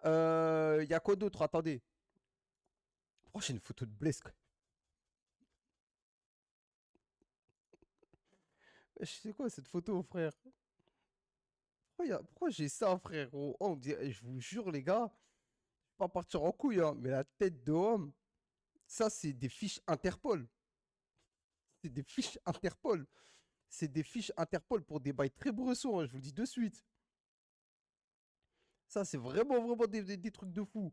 Y a quoi d'autre? Attendez. Pourquoi j'ai une photo de Blaise, quoi? Je sais quoi cette photo, frère? Pourquoi j'ai ça, frère? Oh, je vous jure, les gars, pas partir en couille, hein, mais la tête de homme, ça, c'est des fiches Interpol. C'est des fiches Interpol. C'est des fiches Interpol pour des bails très bressons, hein, je vous le dis de suite. Ça, c'est vraiment, vraiment des trucs de fou.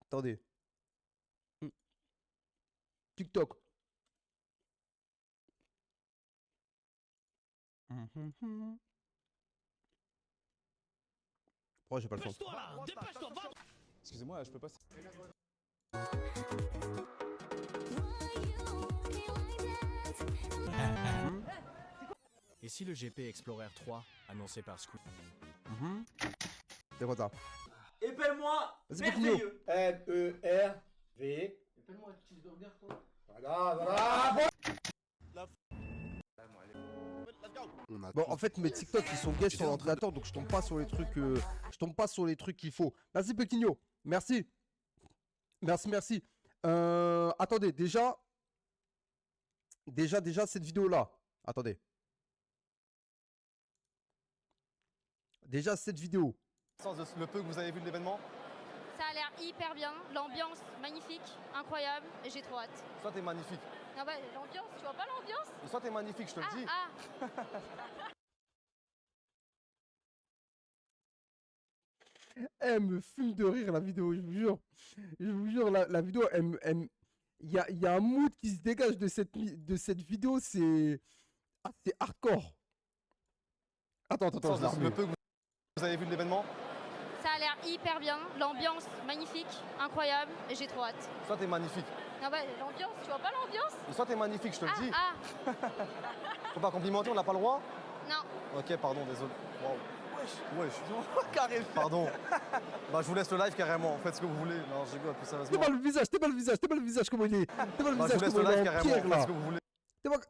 Attendez. TikTok. Pourquoi j'ai pas le son? Dépêche-toi là, dépêche-toi, va. Excusez-moi, je peux pas. Et si le GP Explorer 3, annoncé par Squid. C'est quoi ça? Épelle-moi Vas-y, merveilleux. M-E-R-V. Épelle-moi le cheeseburger, toi. Voilà. Bon, en fait, mes TikTok, ils sont gays sur l'ordinateur, donc je tombe pas sur les trucs, je tombe pas sur les trucs qu'il faut. Merci, Pequigno. Merci. Merci, merci. Attendez, déjà, cette vidéo-là. Attendez. Déjà, cette vidéo. Le peu que vous avez vu de l'événement, Ça a l'air hyper bien, l'ambiance magnifique, incroyable, et j'ai trop hâte. soit t'es magnifique, Ah bah l'ambiance, tu vois pas l'ambiance? soit t'es magnifique, je te le dis. Elle me fume de rire, la vidéo, je vous jure. Je vous jure, la vidéo, il y a un mood qui se dégage de cette vidéo, c'est hardcore. Attends, je la remets. Le peu que vous avez vu de l'événement, Ça a l'air hyper bien, l'ambiance magnifique, incroyable, et j'ai trop hâte. soit t'es magnifique, Ah bah l'ambiance, tu vois pas l'ambiance? soit t'es magnifique, je te le dis. Faut pas complimenter, on n'a pas le droit. Non. Ok, pardon, désolé. Waouh. Wesh. Carrément. Pardon. Bah je vous laisse le live carrément, faites ce que vous voulez. Non, je rigole plus T'es sérieusement. pas le visage, comment il est. T'es pas le Bah je visage, vous laisse le comment il est live en carrément, pierre, faites là. ce que vous voulez. T'es pas-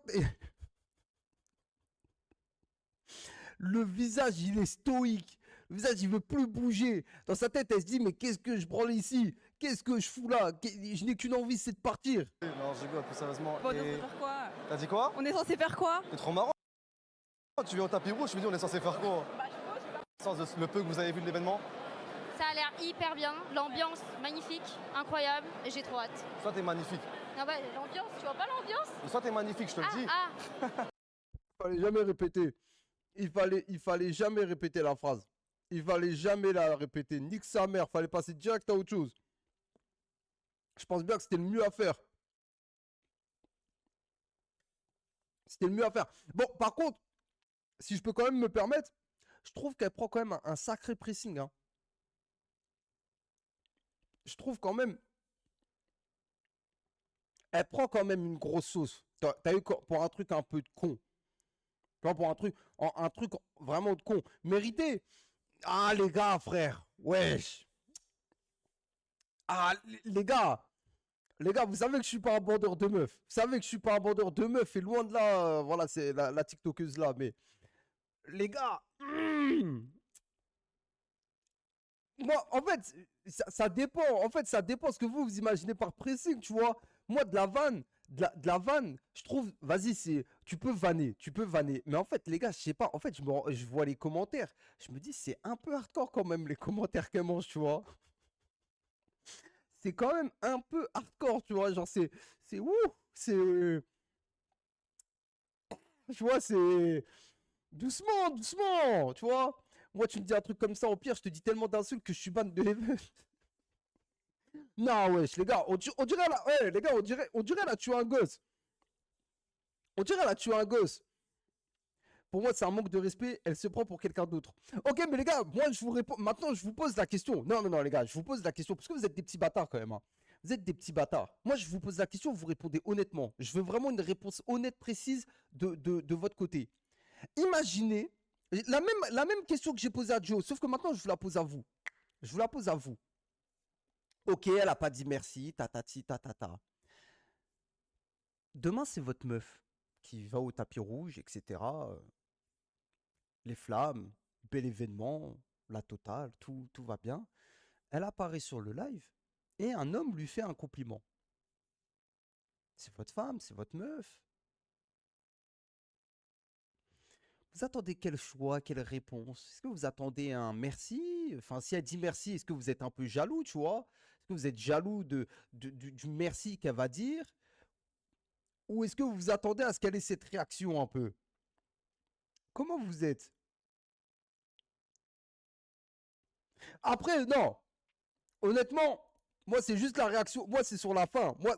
Le visage, il est stoïque. Le visage, il veut plus bouger. Dans sa tête, elle se dit, mais qu'est-ce que je branle ici? Qu'est-ce que je fous là? Je n'ai qu'une envie, c'est de partir. Non, je rigole plus sérieusement. Bon, on est Et- censé faire quoi? T'as dit quoi? On est censé faire quoi? C'est trop marrant. Tu viens au tapis rouge, je me dis on est censé faire quoi? Le peu que vous avez vu de l'événement, Ça a l'air hyper bien, l'ambiance magnifique, incroyable, et j'ai trop hâte. soit t'es magnifique, Ah bah l'ambiance, tu vois pas l'ambiance? soit t'es magnifique, je te le dis. Il fallait jamais répéter. Il fallait jamais répéter la phrase. Il fallait jamais la répéter. Nique sa mère, fallait passer direct à autre chose. Je pense bien que c'était le mieux à faire. C'était le mieux à faire. Bon, par contre, si je peux quand même me permettre, je trouve qu'elle prend quand même un sacré pressing, hein. Je trouve quand même. Elle prend quand même une grosse sauce. T'as eu pour un truc un peu de con. Tu vois, pour un truc vraiment de con. Mérité. Ah, les gars, frère. Wesh. Ah, les gars. Les gars, vous savez que je suis pas un bandeur de meufs. Vous savez que je suis pas un bandeur de meufs. Et loin de là, voilà, c'est la TikTokeuse là. Mais les gars. Moi, en fait, ça dépend. En fait, ça dépend ce que vous imaginez par pressing, tu vois. Moi, de la vanne, de la vanne, je trouve, vas-y, tu peux vanner. Mais en fait, les gars, je sais pas. En fait, je vois les commentaires. Je me dis, c'est un peu hardcore quand même, les commentaires qu'elle mange, tu vois. C'est quand même un peu hardcore, tu vois. Genre, c'est ouh, c'est, tu vois, c'est doucement, tu vois. Moi, tu me dis un truc comme ça, au pire, je te dis tellement d'insultes que je suis ban de l'event. Non, wesh, les gars, on dirait là, ouais, les gars, on dirait elle a tué un gosse. On dirait elle a tué un gosse. Pour moi, c'est un manque de respect, elle se prend pour quelqu'un d'autre. Ok, mais les gars, moi, je vous réponds. Maintenant, je vous pose la question. Non, les gars, je vous pose la question, parce que vous êtes des petits bâtards quand même, hein. Vous êtes des petits bâtards. Moi, je vous pose la question, vous répondez honnêtement. Je veux vraiment une réponse honnête, précise de votre côté. Imaginez la même question que j'ai posée à Joe, sauf que maintenant, je vous la pose à vous. Je vous la pose à vous. Ok, elle a pas dit merci, tatati, tatata. Demain, c'est votre meuf qui va au tapis rouge, etc. Les flammes, bel événement, la totale, tout va bien. Elle apparaît sur le live et un homme lui fait un compliment. C'est votre femme, c'est votre meuf. Vous attendez quel choix, quelle réponse? Est-ce que vous attendez un merci? Enfin, si elle dit merci, est-ce que vous êtes un peu jaloux, tu vois? Est-ce que vous êtes jaloux du merci qu'elle va dire? Ou est-ce que vous vous attendez à ce qu'elle ait cette réaction un peu? Comment vous êtes? Après, non. Honnêtement, moi, c'est juste la réaction. Moi, c'est sur la fin. Moi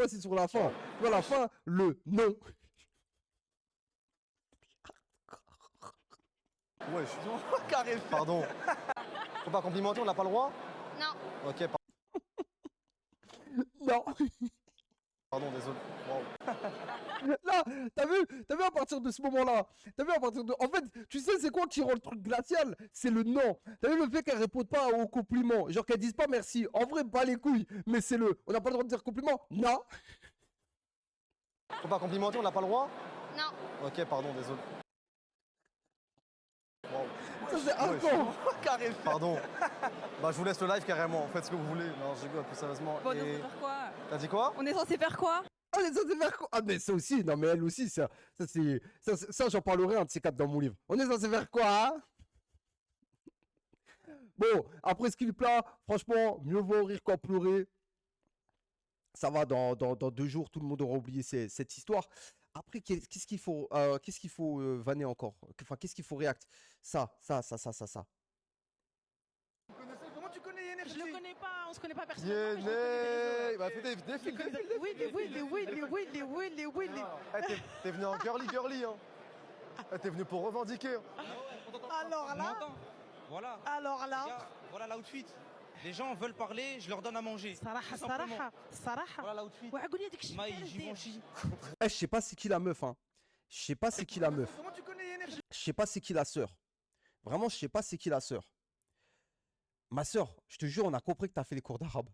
c'est sur la fin. Sur la fin, le non. Wesh, Carré. pardon. Faut pas complimenter, on n'a pas le droit? Non. Ok, Non. pardon, désolé. Wow. Là, t'as vu à partir de ce moment-là, t'as vu à partir de... En fait, tu sais, c'est quoi qui rend le truc glacial? C'est le non. T'as vu le fait qu'elle réponde pas aux compliments, genre qu'elle dise pas merci. En vrai, pas les couilles, mais c'est le... On n'a pas le droit de dire compliment? Non. Faut pas complimenter, on n'a pas le droit? Non. Ok, pardon, désolé. Wow. Ça, c'est hardcore. Carré. Pardon. Bah, je vous laisse le live carrément, faites ce que vous voulez. Non, je rigole, plus sérieusement. Bon, on est Et- censé faire quoi? T'as dit quoi? On est censé faire quoi? Ah, mais ça, c'est faire quoi? Ah, mais ça aussi, non, mais elle aussi, ça j'en parlerai un de ces quatre dans mon livre. On est censé faire quoi, hein? Bon, après ce qu'il plat, franchement, mieux vaut rire qu'en pleurer. Ça va, dans 2 jours, tout le monde aura oublié cette histoire. Après, qu'est-ce qu'il faut, vanner encore? Enfin, qu'est-ce qu'il faut react? Ça. Comment tu connais Yener? Je le connais pas, on se connaît pas personnellement. mais je le Yéné. connais Bah, fais des défis. des réseaux. Willy. T'es venu en girly, hein. T'es venu pour revendiquer. Alors là, Voilà. alors là. Regarde, voilà l'outfit. Les gens veulent parler, je leur donne à manger. صراحة Tout simplement. صراحة Voilà l'outfit. وعقولي هذيك الشيء Maï, Givenchy. Eh, je sais pas c'est qui la meuf, hein. Je sais pas c'est qui la meuf. Comment tu connais Yener? Je sais pas c'est qui la sœur. Vraiment, je sais pas c'est qui la sœur. Ma sœur, je te jure, on a compris que t'as fait les cours d'arabe.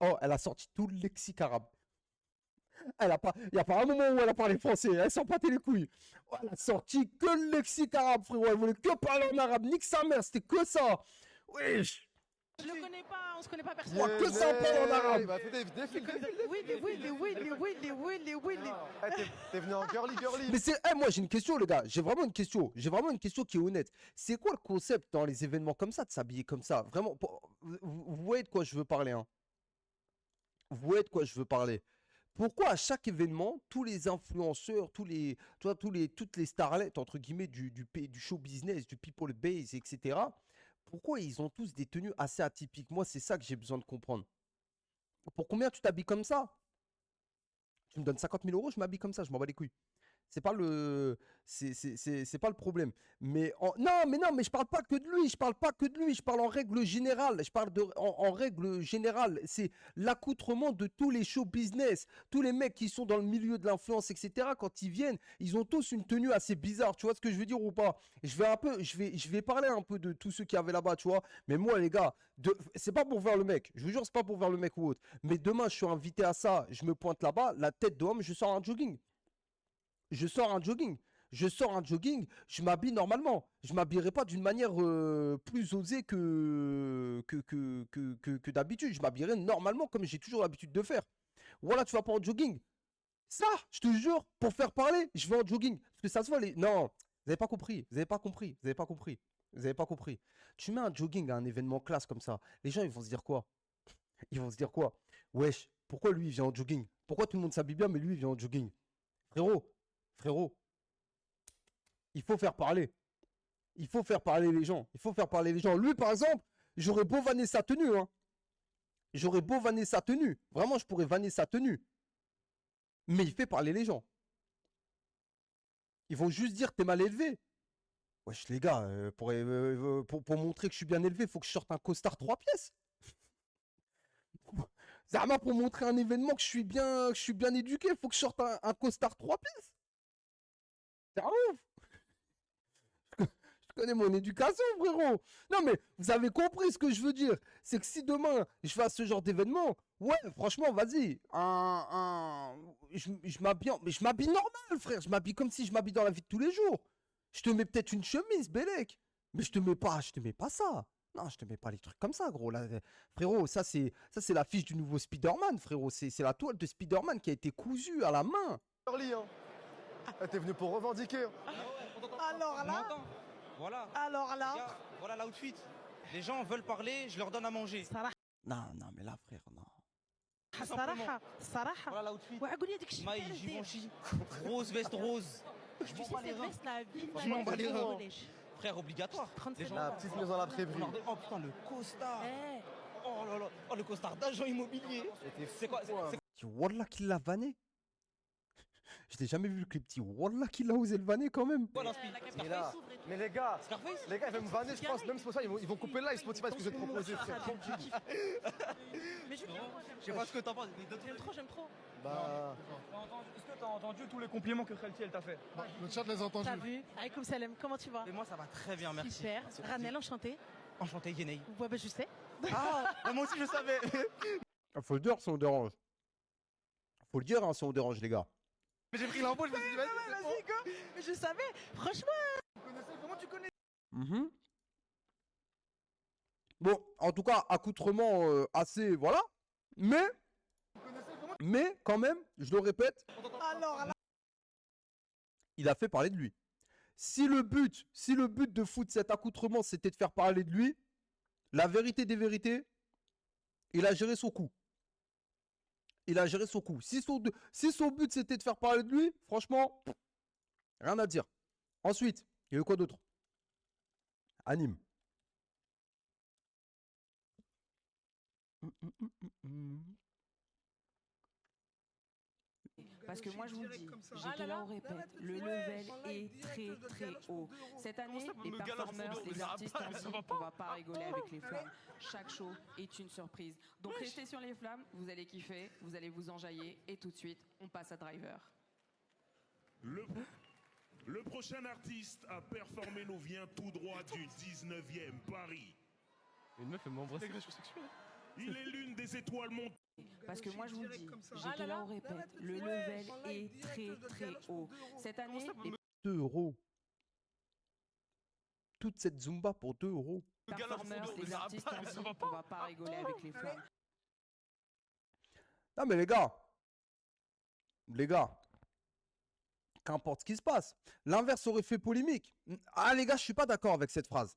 Oh, elle a sorti tout le lexique arabe. Elle a pas, y a pas un moment où elle a parlé français. Elle s'en battait les couilles. Oh, elle a sorti que le lexique arabe, frérot. Elle voulait que parler en arabe. Nique sa mère, c'était que ça. Wesh. Je le connais pas, on se connaît pas Ouais, personnellement. que ça, on parle en arabe. Bah, fais des défis. Willy. T'es venu en girly. Mais c'est, moi j'ai une question les gars, j'ai vraiment une question qui est honnête. C'est quoi le concept dans les événements comme ça de s'habiller comme ça? Vraiment, vous voyez de quoi je veux parler, hein? Vous voyez de quoi je veux parler? Pourquoi à chaque événement, tous les influenceurs, toutes les starlets entre guillemets du show business, du people base, etc. Pourquoi ils ont tous des tenues assez atypiques? Moi, c'est ça que j'ai besoin de comprendre. Pour combien tu t'habilles comme ça? Tu me donnes 50 000 euros, je m'habille comme ça, je m'en bats les couilles. C'est pas le, c'est pas le problème. Non, mais je parle pas que de lui, je parle en règle générale. Je parle en règle générale. C'est l'accoutrement de tous les show business, tous les mecs qui sont dans le milieu de l'influence, etc. Quand ils viennent, ils ont tous une tenue assez bizarre. Tu vois ce que je veux dire ou pas? Je vais parler un peu de tous ceux qui avaient là-bas, tu vois. Mais moi, les gars, c'est pas pour faire le mec. Je vous jure, c'est pas pour faire le mec ou autre. Mais demain, je suis invité à ça, je me pointe là-bas, la tête d'homme, je sors un jogging. Je m'habille normalement. Je m'habillerai pas d'une manière plus osée que d'habitude. Je m'habillerai normalement comme j'ai toujours l'habitude de faire. Voilà, tu vas pas en jogging. Ça, je te jure, pour faire parler, je vais en jogging. Parce que ça se voit, Non, vous avez pas compris. Tu mets un jogging à un événement classe comme ça. Les gens, ils vont se dire quoi? Wesh, pourquoi lui, il vient en jogging? Pourquoi tout le monde s'habille bien, mais lui, il vient en jogging? Frérot, il faut faire parler. Les gens. Lui, par exemple, j'aurais beau vanner sa tenue, hein. Vraiment, je pourrais vanner sa tenue. Mais il fait parler les gens. Ils vont juste dire t'es mal élevé. Wesh, les gars, pour montrer que je suis bien élevé, il faut que je sorte un costard 3 pièces. Zama, pour montrer un événement que je suis bien éduqué, il faut que je sorte un costard 3 pièces. C'est un ouf. Je connais mon éducation, frérot. Non, mais vous avez compris ce que je veux dire. C'est que si demain, je vais à ce genre d'événement, ouais, franchement, vas-y. Je m'habille normal, frère. Je m'habille comme si je m'habille dans la vie de tous les jours. Je te mets peut-être une chemise, Bélec. Mais je te mets pas ça. Non, je te mets pas les trucs comme ça, gros. Là, frérot, ça c'est l'affiche du nouveau Spider-Man, frérot. C'est la toile de Spider-Man qui a été cousue à la main. Charlie, hein. T'es venu pour revendiquer. Alors On là, m'entend. Voilà. alors Les là. gars, voilà l'outfit. Les gens veulent parler, je leur donne à manger. Non, mais là, frère, non. صراحة صراحة Voilà l'outfit. وعقول لي داك الشيء Maï, تاع Givenchy, rose, veste rose. Je Tu m'en sais, bats les cette reins. veste là, vive Je m'en bats les reins. collège. Frère, obligatoire. 37 Les gens- La petite maison à la prairie. Oh putain, le costard. Eh, Oh là là. Oh, le costard d'agent immobilier. C'est quoi c'est- Petit Wallah qui l'a vanné. Je l'ai jamais vu le clip. Petit Wallah qui l'a osé le vanner quand même. quoi l'inspi la Mais là, s'ouvre et tout. mais les gars, Scarface ils vont me vanner, je pense. Même c'est pour ça, ils vont couper là, ils se motivent à ce que je vais te proposer, frère. Mais je moi Je sais pas ce que t'en penses. j'aime trop. Bah, Est-ce que t'as entendu tous les compliments que Khalti elle t'a fait? Le chat les a entendus. T'as vu? Aïkoum salam, comment tu vas? Et moi ça va très bien, merci. Super. Ranel, enchanté. Enchanté Yenei. Ouais, bah je sais. Ah, moi aussi je savais. Faut le dire si on dérange. Faut le dire hein, si on dérange, les gars. Mais j'ai pris l'info, je me suis dit, vas-y, c'est bon. Vas-y, go. Mais je savais. Franchement. Comment tu connais? Mhm. Bon, en tout cas, accoutrement assez, voilà. Mais quand même, je le répète, Alors là. il a fait parler de lui. Si le but de foutre cet accoutrement, c'était de faire parler de lui, la vérité des vérités, il a géré son coup. Il a géré son coup. Si son but c'était de faire parler de lui, franchement, rien à dire. Ensuite, il y a eu quoi d'autre? Anime. Parce que moi je vous le dis, Ah j'étais là là, là. on répète, le level est très très haut. Cette année, les performeurs, les artistes ont dit, on va pas rigoler avec les flammes. Chaque show est une surprise. Donc restez sur les flammes, vous allez kiffer, vous allez vous enjailler et tout de suite, on passe à Driver. Le prochain artiste à performer nous vient tout droit du 19e Paris. Une meuf elle m'embrasse. Il est l'une des étoiles montées. Parce que moi je vous le dis, Ah j'étais là là, là. on répète, le level est très très haut. Cette année, les 2 euros. Toute cette Zumba pour 2 euros. performeurs, les artistes ont dit, on va pas rigoler avec les flammes. Non mais les gars, qu'importe ce qui se passe. L'inverse aurait fait polémique. Ah les gars, je suis pas d'accord avec cette phrase.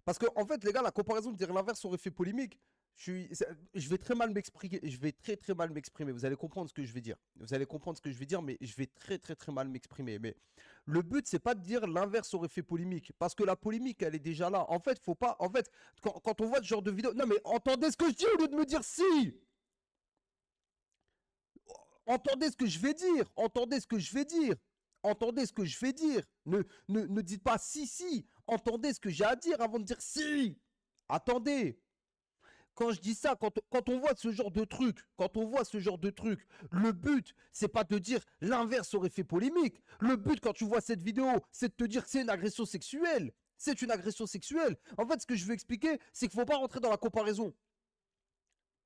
Parce que en fait les gars, la comparaison de dire l'inverse aurait fait polémique, je vais très mal m'exprimer. Je vais très mal m'exprimer. Vous allez comprendre ce que je vais dire. Vous allez comprendre ce que je vais dire, mais je vais très mal m'exprimer. Mais le but, c'est pas de dire l'inverse aurait fait polémique. Parce que la polémique, elle est déjà là. En fait, faut pas. En fait, quand on voit ce genre de vidéo. Non mais entendez ce que je dis au lieu de me dire si. Entendez ce que je vais dire. Entendez ce que je vais dire. Entendez ce que je vais dire. Ne dites pas si. Entendez ce que j'ai à dire avant de dire si. Attendez. Quand je dis ça, quand on voit ce genre de truc, le but, c'est pas de dire l'inverse aurait fait polémique. Le but, quand tu vois cette vidéo, c'est de te dire que c'est une agression sexuelle. C'est une agression sexuelle. En fait, ce que je veux expliquer, c'est qu'il faut pas rentrer dans la comparaison.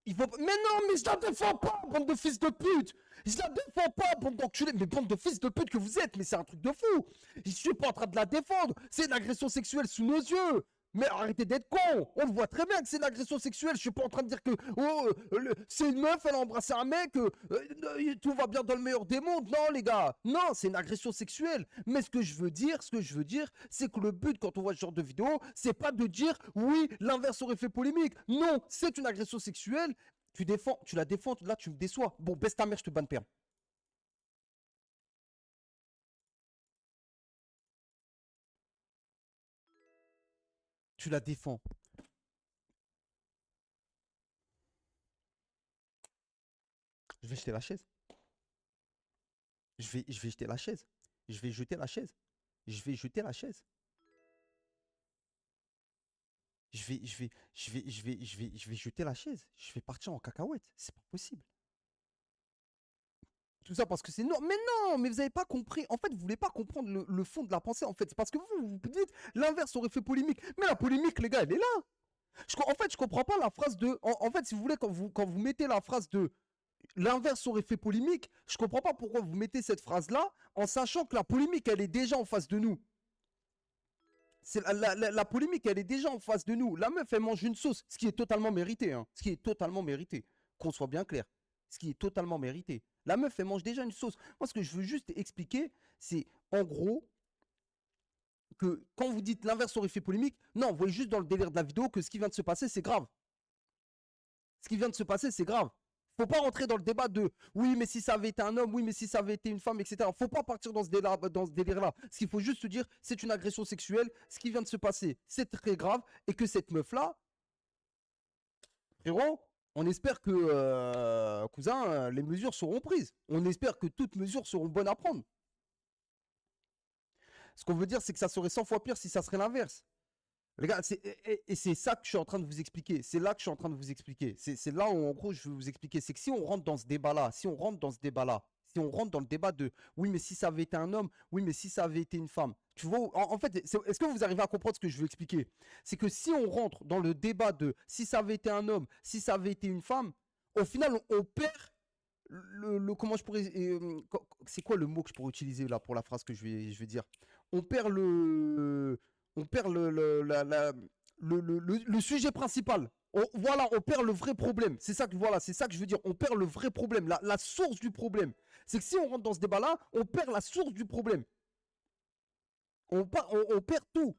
Mais non, mais je la défends pas, bande de fils de pute. Je la défends pas, bande d'enculés. Mais bande de fils de pute que vous êtes, mais c'est un truc de fou. Je suis pas en train de la défendre. C'est une agression sexuelle sous nos yeux. Mais arrêtez d'être con. On le voit très bien que c'est une agression sexuelle. Je suis pas en train de dire que c'est une meuf, elle a embrassé un mec, tout va bien dans le meilleur des mondes. Non les gars, non, c'est une agression sexuelle. Mais ce que je veux dire, c'est que le but quand on voit ce genre de vidéo, c'est pas de dire oui, l'inverse aurait fait polémique. Non, c'est une agression sexuelle. Tu la défends, là tu me déçois. Bon, baisse ta mère, je te banne perme. Tu la défends. Je vais jeter la chaise. Je vais jeter la chaise. Je vais jeter la chaise. Je vais jeter la chaise. Je vais jeter la chaise. Je vais partir en cacahuète. C'est pas possible. Tout ça parce que c'est non. Mais non, mais vous n'avez pas compris. En fait, vous voulez pas comprendre le fond de la pensée. En fait, c'est parce que vous dites l'inverse aurait fait polémique. Mais la polémique, les gars, elle est là. En fait, je comprends pas la phrase de. En fait, si vous voulez, quand vous mettez la phrase de l'inverse aurait fait polémique, je comprends pas pourquoi vous mettez cette phrase-là en sachant que la polémique, elle est déjà en face de nous. La polémique, elle est déjà en face de nous. La meuf, elle mange une sauce, ce qui est totalement mérité. Hein, ce qui est totalement mérité. Qu'on soit bien clair. Ce qui est totalement mérité. La meuf, elle mange déjà une sauce. Moi, ce que je veux juste expliquer, c'est en gros que quand vous dites l'inverse aurait fait polémique, non, vous voyez juste dans le délire de la vidéo que ce qui vient de se passer, c'est grave. Ce qui vient de se passer, c'est grave. Faut pas rentrer dans le débat de oui, mais si ça avait été un homme, oui, mais si ça avait été une femme, etc. Faut pas partir dans ce délire-là. Ce qu'il faut juste se dire, c'est une agression sexuelle. Ce qui vient de se passer, c'est très grave. Et que cette meuf-là, frérot, on espère que, cousin, les mesures seront prises. On espère que toutes mesures seront bonnes à prendre. Ce qu'on veut dire, c'est que ça serait 100 fois pire si ça serait l'inverse. Les gars, et c'est ça que je suis en train de vous expliquer. C'est là que je suis en train de vous expliquer. C'est là où, en gros, je veux vous expliquer. C'est que si on rentre dans ce débat-là, si on rentre dans le débat de oui, mais si ça avait été un homme, oui, mais si ça avait été une femme. Tu vois, en fait, est-ce que vous arrivez à comprendre ce que je veux expliquer? C'est que si on rentre dans le débat de si ça avait été un homme, si ça avait été une femme, au final, on perd comment je pourrais. C'est quoi le mot que je pourrais utiliser là pour la phrase que je vais dire? On perd on perd le sujet principal. Voilà, on perd le vrai problème. C'est ça que je veux dire. On perd le vrai problème, la source du problème. C'est que si on rentre dans ce débat-là, on perd la source du problème. On perd tout.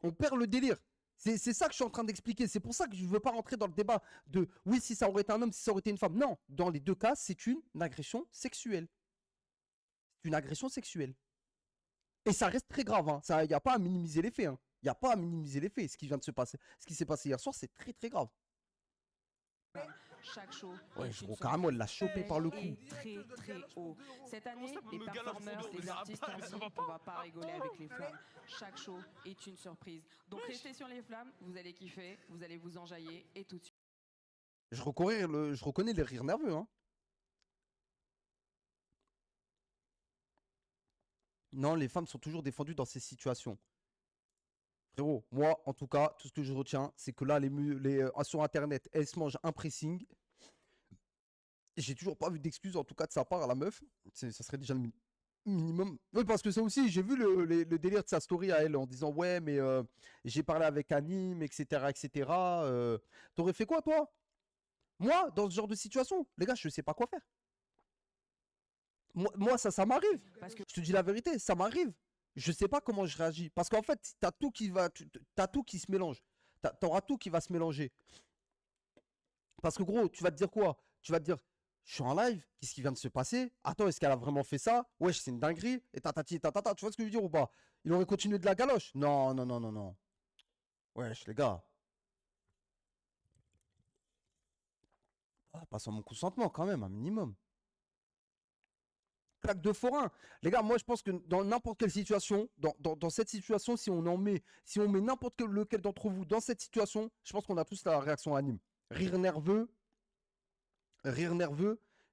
On perd le délire. C'est ça que je suis en train d'expliquer. C'est pour ça que je ne veux pas rentrer dans le débat de oui, si ça aurait été un homme, si ça aurait été une femme. Non, dans les deux cas, c'est une agression sexuelle. C'est une agression sexuelle. Et ça reste très grave. Il n'y a pas à minimiser les faits. Il n'y a pas à minimiser les faits. Ce qui vient de se passer, ce qui s'est passé hier soir, c'est très très grave. Chaque show Ouais, je crois carrément, elle l'a chopé par le cou. Très très haut. Cette année, les performeurs, les artistes ainsi, on va pas rigoler avec les flammes. Chaque show est une surprise. Donc restez sur les flammes, vous allez kiffer, vous allez vous enjailler et tout de suite. Je reconnais les rires nerveux. Hein. Non, les femmes sont toujours défendues dans ces situations. Frérot, moi, en tout cas, tout ce que je retiens, c'est que là, sur Internet, elles se mangent un pressing. J'ai toujours pas vu d'excuses, en tout cas, de sa part à la meuf. Ça serait déjà le minimum. Oui, parce que ça aussi, j'ai vu le délire de sa story à elle en disant ouais, mais j'ai parlé avec Anime, etc., etc. T'aurais fait quoi, toi? Moi, dans ce genre de situation, les gars, je sais pas quoi faire. Moi, ça m'arrive. Je te dis la vérité, ça m'arrive. Je sais pas comment je réagis. Parce qu'en fait, t'as tout qui se mélange. T'auras tout qui va se mélanger. Parce que gros, tu vas te dire quoi? Tu vas te dire, je suis en live, qu'est-ce qui vient de se passer? Attends, est-ce qu'elle a vraiment fait ça? Wesh, c'est une dinguerie. Et tatati, tatata, tu vois ce que je veux dire ou pas? Il aurait continué de la galoche. Non, non, non, non, non. Wesh, les gars. Pas sans mon consentement quand même, un minimum. Claque de forain. Les gars, moi je pense que dans n'importe quelle situation, dans cette situation, si on met n'importe lequel d'entre vous dans cette situation, je pense qu'on a tous la réaction Anime. Rire nerveux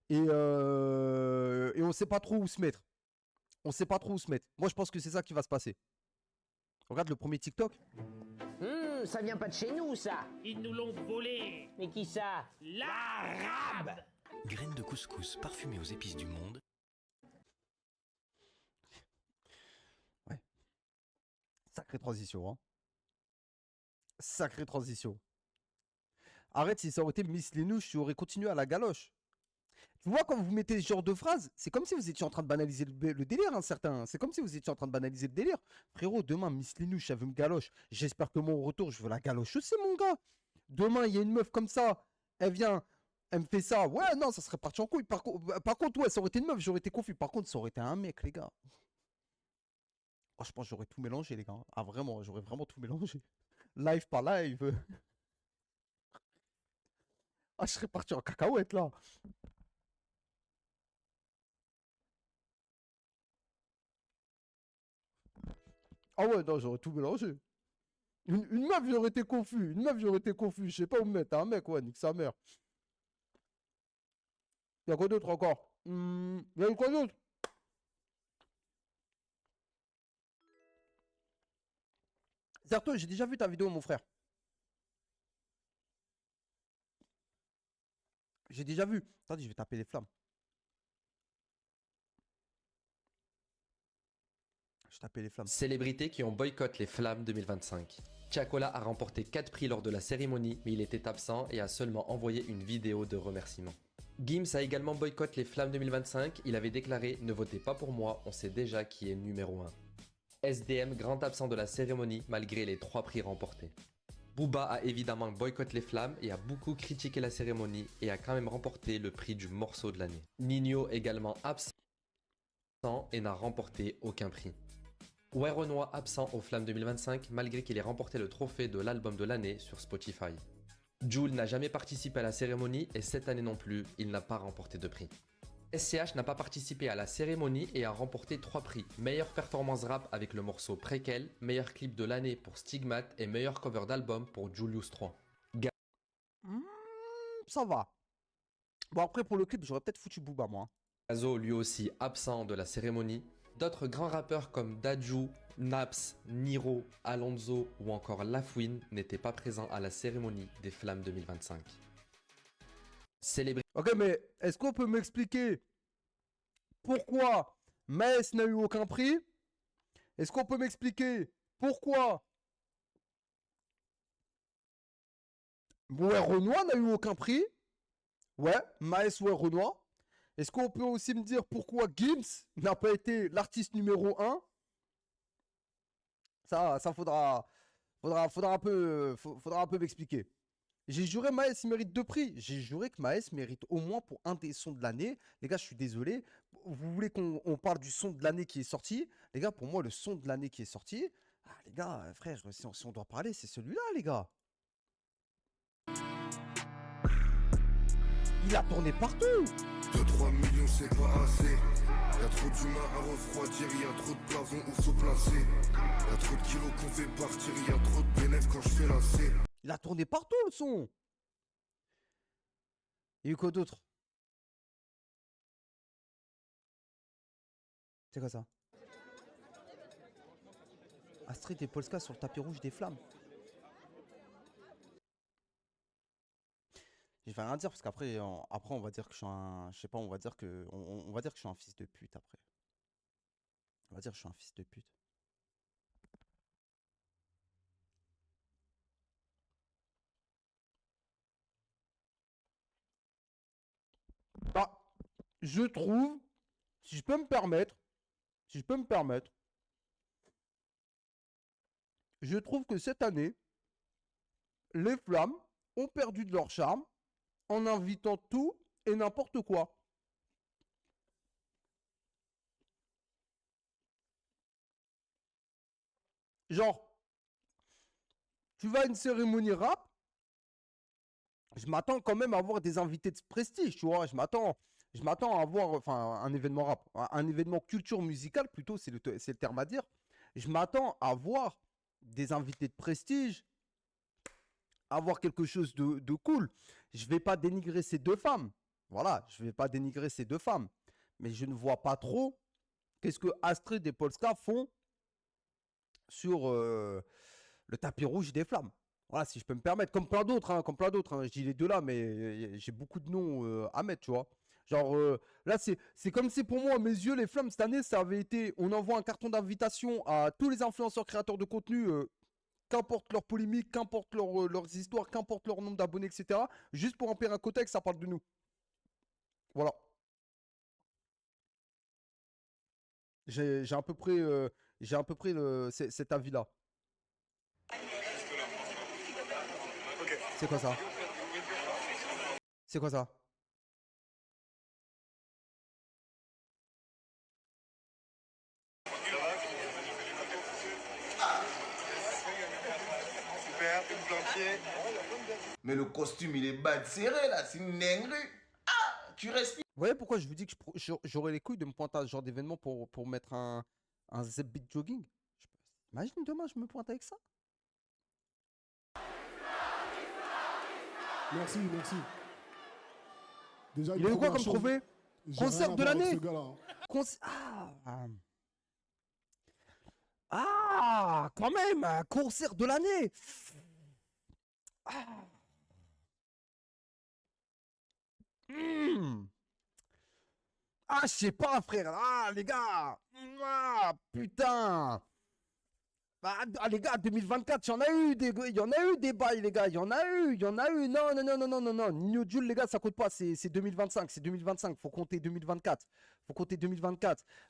et on sait pas trop où se mettre. Moi je pense que c'est ça qui va se passer. Regarde le premier TikTok. Ça vient pas de chez nous, ça. Ils nous l'ont volé. Mais qui ça? L'arabe. Graines de couscous parfumées aux épices du monde. Ouais. Sacrée transition, hein. Sacrée transition. Arrête, si ça aurait été Miss Lénouche, tu aurais continué à la galoche. Tu vois, quand vous mettez ce genre de phrase, c'est comme si vous étiez en train de banaliser le délire, hein, certains. C'est comme si vous étiez en train de banaliser le délire. Frérot, demain, Miss Lénouche, elle veut me galoche. J'espère que moi, au retour, je veux la galoche aussi, mon gars. Demain, il y a une meuf comme ça. Elle vient, elle me fait ça. Ouais, non, ça serait parti en couille. Par contre, ouais, ça aurait été une meuf, j'aurais été confus. Par contre, ça aurait été un mec, les gars. Oh, je pense que j'aurais tout mélangé, les gars. Ah, vraiment, j'aurais vraiment tout mélangé. Live par live. Ah, je serais parti en cacahuète, là. Ah ouais, non, j'aurais tout mélangé. Une meuf, j'aurais été confus. Je sais pas où me mettre. Un mec, ouais, nique sa mère. Il y a quoi d'autre encore? Il y a eu quoi d'autre? Zerto, j'ai déjà vu ta vidéo, mon frère. J'ai déjà vu. Attendez, je vais taper les flammes. Je tapais les flammes. Célébrités qui ont boycotté les Flammes 2025. Tiakola a remporté 4 prix lors de la cérémonie, mais il était absent et a seulement envoyé une vidéo de remerciement. Gims a également boycotté les Flammes 2025. Il avait déclaré « Ne votez pas pour moi, on sait déjà qui est numéro 1 ». SDM, grand absent de la cérémonie malgré les 3 prix remportés. Booba a évidemment boycotté les Flammes et a beaucoup critiqué la cérémonie et a quand même remporté le prix du morceau de l'année. Nino également absent et n'a remporté aucun prix. Ouais Renoir absent aux Flammes 2025 malgré qu'il ait remporté le trophée de l'album de l'année sur Spotify. Jul n'a jamais participé à la cérémonie et cette année non plus, il n'a pas remporté de prix. SCH n'a pas participé à la cérémonie et a remporté 3 prix. Meilleure performance rap avec le morceau Préquel, meilleur clip de l'année pour Stigmate et meilleur cover d'album pour Julius 3. Ça va. Bon après pour le clip, j'aurais peut-être foutu Booba moi. Gazo lui aussi absent de la cérémonie. D'autres grands rappeurs comme Dadju, Naps, Niro, Alonso ou encore Lafouine n'étaient pas présents à la cérémonie des Flammes 2025. Ok, mais est-ce qu'on peut m'expliquer pourquoi Maes n'a eu aucun prix? Est-ce qu'on peut m'expliquer pourquoi Ouais Renoir n'a eu aucun prix? Ouais, Maes ouais Renoir. Est-ce qu'on peut aussi me dire pourquoi Gims n'a pas été l'artiste numéro 1? Ça faudra un peu m'expliquer. J'ai juré Maes mérite 2 prix. J'ai juré que Maes mérite au moins pour un des sons de l'année. Les gars, je suis désolé. Vous voulez qu'on parle du son de l'année qui est sorti? Les gars, pour moi, le son de l'année qui est sorti, les gars, frère, si on doit parler, c'est celui-là, les gars. Il a tourné partout. 2-3 millions c'est pas assez. Y'a trop d'humains à refroidir, y'a trop de blasons où se placer. Y'a trop de kilos qu'on fait partir, y'a trop de bénéfices quand je fais la C. Il a tourné partout le son. Il y a eu quoi d'autre? C'est quoi ça? Astrid et Polska sur le tapis rouge des flammes. Je vais rien dire parce qu'après on va dire que je suis un, je sais pas, on va dire que on va dire que je suis un fils de pute après. On va dire que je suis un fils de pute. Bah, je trouve, si je peux me permettre, je trouve que cette année, les flammes ont perdu de leur charme en invitant tout et n'importe quoi. Genre, tu vas à une cérémonie rap, je m'attends quand même à avoir des invités de prestige, tu vois. Je m'attends à avoir, enfin, un événement rap, un événement culture musicale, plutôt, c'est le terme à dire. Je m'attends à avoir des invités de prestige, avoir quelque chose de cool. Je vais pas dénigrer ces deux femmes. Voilà, je vais pas dénigrer ces deux femmes. Mais je ne vois pas trop qu'est-ce que Astrid et Polska font sur le tapis rouge des flammes. Voilà, si je peux me permettre, comme plein d'autres, hein. Je dis les deux là, mais j'ai beaucoup de noms à mettre, tu vois. Genre, là, c'est comme si pour moi, à mes yeux, les flammes, cette année, ça avait été, on envoie un carton d'invitation à tous les influenceurs créateurs de contenu, qu'importe leur polémique, qu'importe leurs histoires, qu'importe leur nombre d'abonnés, etc. Juste pour remplir un quota et que ça parle de nous. Voilà. J'ai à peu près, cet avis-là. C'est quoi ça? C'est quoi ça? Super, une plantier. Mais le costume, il est bas de serré là, c'est une dinguerie. Ah, tu respires. Vous voyez pourquoi je vous dis que j'aurais les couilles de me pointer à ce genre d'événement pour mettre un Zebbeat jogging? Imagine demain, je me pointe avec ça. Merci, merci. Déjà, Il a eu quoi comme trophée? Concert de l'année. Ah, quand même, concert de l'année. Ah. Ah, je sais pas, frère. Ah, les gars. Ah, putain. Les gars, 2024, il y en a eu des bails, les gars. Il y en a eu. Non. Nino Jules, les gars, ça compte pas. C'est 2025. C'est 2025. Faut compter 2024.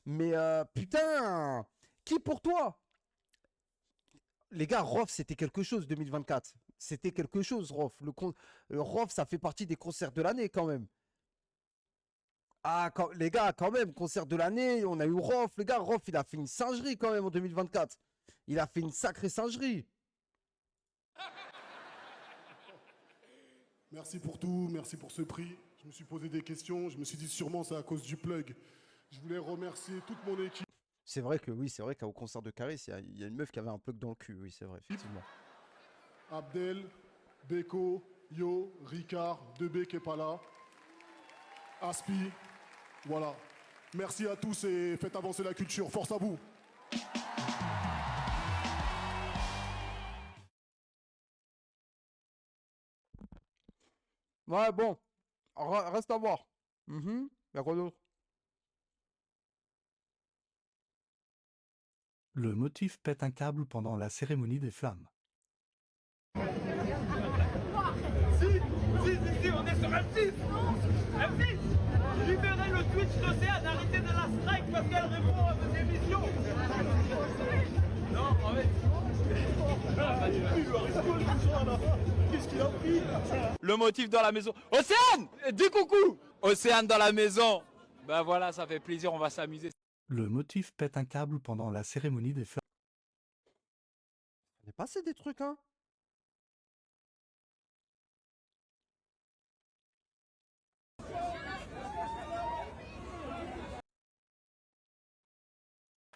Mais putain. Qui pour toi? Les gars, Rof, c'était quelque chose 2024. C'était quelque chose, Rof. Rof, ça fait partie des concerts de l'année quand même. Ah, les gars, quand même, concert de l'année, on a eu Rof. Les gars, Rof, il a fait une singerie quand même en 2024. Il a fait une sacrée singerie. Merci pour tout, merci pour ce prix. Je me suis posé des questions, je me suis dit sûrement c'est à cause du plug. Je voulais remercier toute mon équipe. C'est vrai qu'au concert de Caris, il y a une meuf qui avait un plug dans le cul. Oui, c'est vrai, effectivement. Abdel, Beko, Yo, Ricard, Debé qui est pas là, Aspi, voilà. Merci à tous et faites avancer la culture. Force à vous. Ouais, bon. Reste à voir. Y'a quoi d'autre? Le motif pète un câble pendant la cérémonie des flammes. Si, on est sur M6. M6, libérez le Twitch d'Océane, arrêtez de la strike parce qu'elle répond à vos émissions. Non, en fait... Qu'est-ce qu'il a pris? Le motif dans la maison. Océane, dis coucou. Océane dans la maison. Ben voilà, ça fait plaisir, on va s'amuser. Le motif pète un câble pendant la cérémonie des flammes. On est passé des trucs, hein.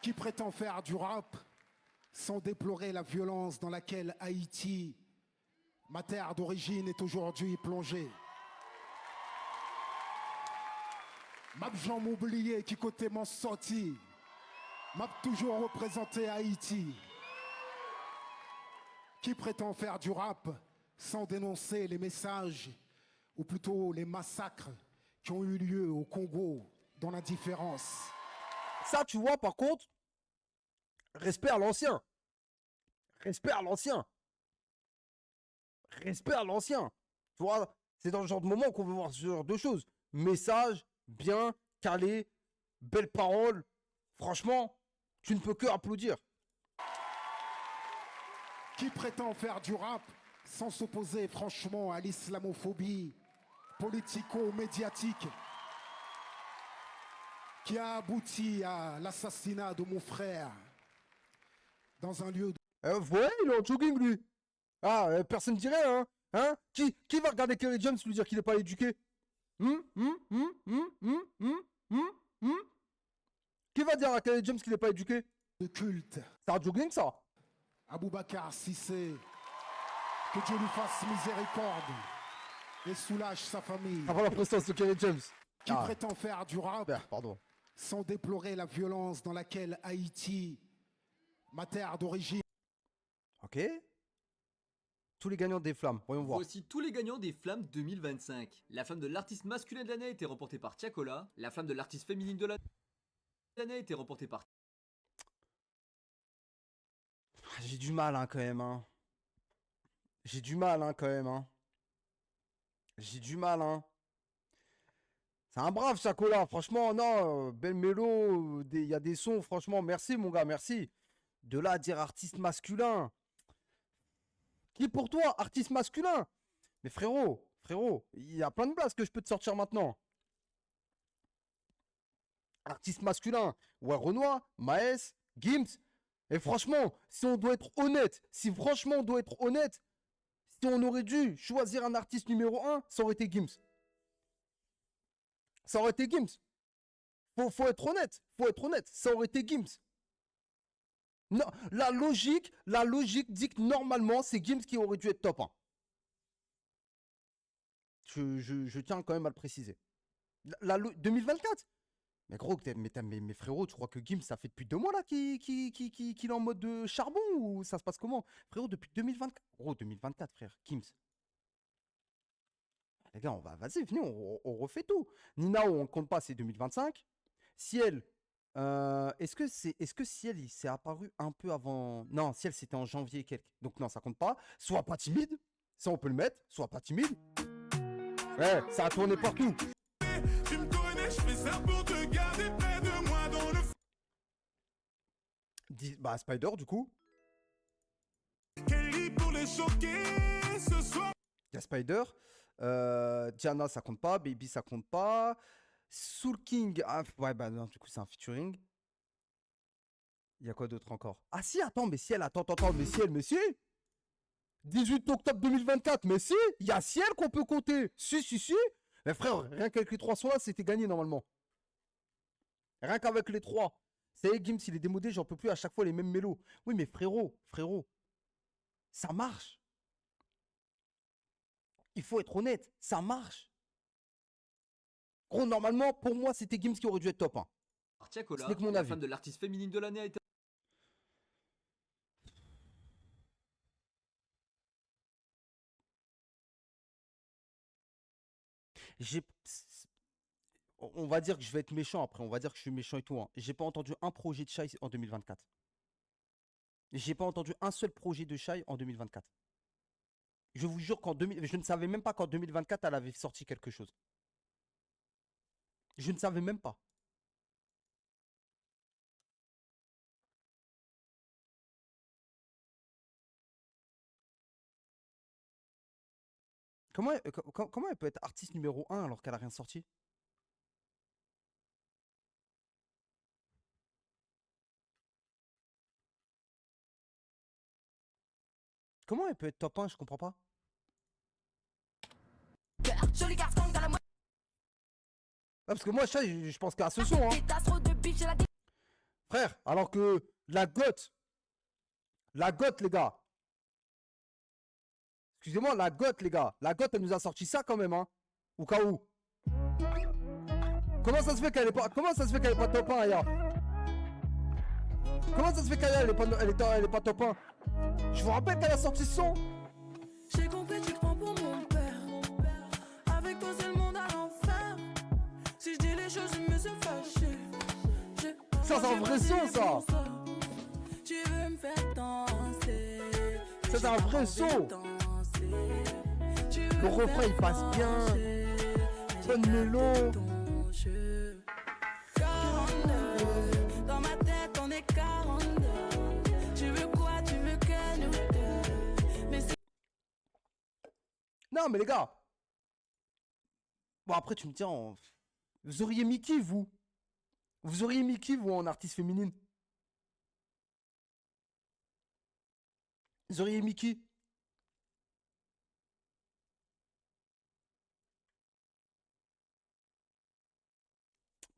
Qui prétend faire du rap sans déplorer la violence dans laquelle Haïti, ma terre d'origine, est aujourd'hui plongée. M'a Jean m'oublier qui côté m'en sorti, m'a toujours représenté Haïti. Qui prétend faire du rap sans dénoncer les messages, ou plutôt les massacres qui ont eu lieu au Congo dans l'indifférence. Ça, tu vois, par contre, respect à l'ancien. Respect à l'ancien. Respect à l'ancien. Tu vois, c'est dans le genre de moment qu'on veut voir ce genre de choses. Message bien calé, belles paroles. Franchement, tu ne peux que applaudir. Qui prétend faire du rap sans s'opposer franchement à l'islamophobie politico-médiatique qui a abouti à l'assassinat de mon frère dans un lieu de... Ouais, il est en jogging, lui. Ah, personne ne dirait, hein. Qui va regarder Kerry James lui dire qu'il n'est pas éduqué? Qui va dire à Kerry James qu'il n'est pas éduqué? De culte. C'est un jogging, ça. Aboubacar Cissé, que Dieu lui fasse miséricorde et soulage sa famille. Avant la présence de Kerry James. Qui prétend faire du rap pardon. sans déplorer la violence dans laquelle Haïti, ma terre d'origine... Ok. Tous les gagnants des flammes, voyons voir. Voici tous les gagnants des flammes 2025. La flamme de l'artiste masculin de l'année a été remportée par Tiakola. La flamme de l'artiste féminine de l'année a été remportée par... J'ai du mal, hein, quand même, hein. J'ai du mal, hein, quand même, hein. J'ai du mal, hein. C'est un brave, Tiakola. Franchement, non. Belle mélo. Il y a des sons, franchement. Merci, mon gars, merci. De là à dire artiste masculin. Qui pour toi, artiste masculin? Mais frérot, il y a plein de blagues que je peux te sortir maintenant. Artiste masculin, ouais, Renoir, Maes, Gims. Et franchement, si on doit être honnête, si on aurait dû choisir un artiste numéro 1, ça aurait été Gims. Ça aurait été Gims. Faut être honnête, ça aurait été Gims. Non, la logique dit que normalement, c'est Gims qui aurait dû être top 1. Je tiens quand même à le préciser. 2024? Mais gros, mais frérot, tu crois que Gims, ça fait depuis 2 mois là qu'il est en mode de charbon ou ça se passe comment? Frérot, depuis 2024. Gros, 2024, frère, Gims. Les gars, vas-y, venez, on refait tout. Ninao, on ne compte pas, c'est 2025. Ciel, est-ce que Ciel, il s'est apparu un peu avant. Non, Ciel, c'était en janvier quelque. Donc non, ça compte pas. Sois pas timide. Ça, on peut le mettre. Sois pas timide. Ouais, ça a tourné partout. Tu me connais, je fais ça pour te garder près de moi dans le Bah, Spider, du coup. Kelly pour les choquer ce soir. Il y a Spider. Diana, ça compte pas. Baby, ça compte pas. Soul King. Ah, ouais, bah non, du coup, c'est un featuring. Il y a quoi d'autre encore? Ah, si, attends, mais Ciel, attends, mais si. 18 octobre 2024, mais si. Il y a Ciel qu'on peut compter. Si. Mais frère, rien qu'avec les 3 sons là, c'était gagné normalement. Rien qu'avec les 3. Ça y est, Gims, il est démodé, j'en peux plus à chaque fois les mêmes mélos. Oui, mais frérot. Ça marche. Il faut être honnête, ça marche. Gros, normalement, pour moi, c'était Gims qui aurait dû être top 1. Tiakola, Ce n'est que mon la avis. femme de l'artiste féminine de l'année a été On va dire que je vais être méchant après, on va dire que je suis méchant et tout. Hein. J'ai pas entendu un projet de Shai en 2024. J'ai pas entendu un seul projet de Shai en 2024. Je vous jure je ne savais même pas qu'en 2024, elle avait sorti quelque chose. Je ne savais même pas. Comment elle peut être artiste numéro 1 alors qu'elle a rien sorti? Comment elle peut être top 1? Je comprends pas. Ah, parce que moi, je pense qu'à ce son. Hein. Frère, alors que la goth, les gars. Excusez-moi, la goth, les gars. La goth, elle nous a sorti ça quand même, hein. Au cas où. Comment ça se fait qu'elle est pas top 1, Aya? Comment ça se fait qu'Aya, elle est pas top 1? Je vous rappelle qu'elle a sorti ce son. J'ai compris, tu te prends pour mon père. Avec toi, c'est le monde à l'enfer. Si je dis les choses, je me suis fâché. Ça, c'est un vrai son, ça. Tu veux me faire danser. Ça, c'est un vrai son. Le refrain, il passe bien. Bonne mélo. 42. Dans ma tête, on est 42. Tu veux quoi? Tu veux que nous deux? Mais Non, mais les gars. Bon, après, tu me dis, vous auriez mis qui, vous? Vous auriez mis qui, vous, en artiste féminine? Vous auriez mis qui?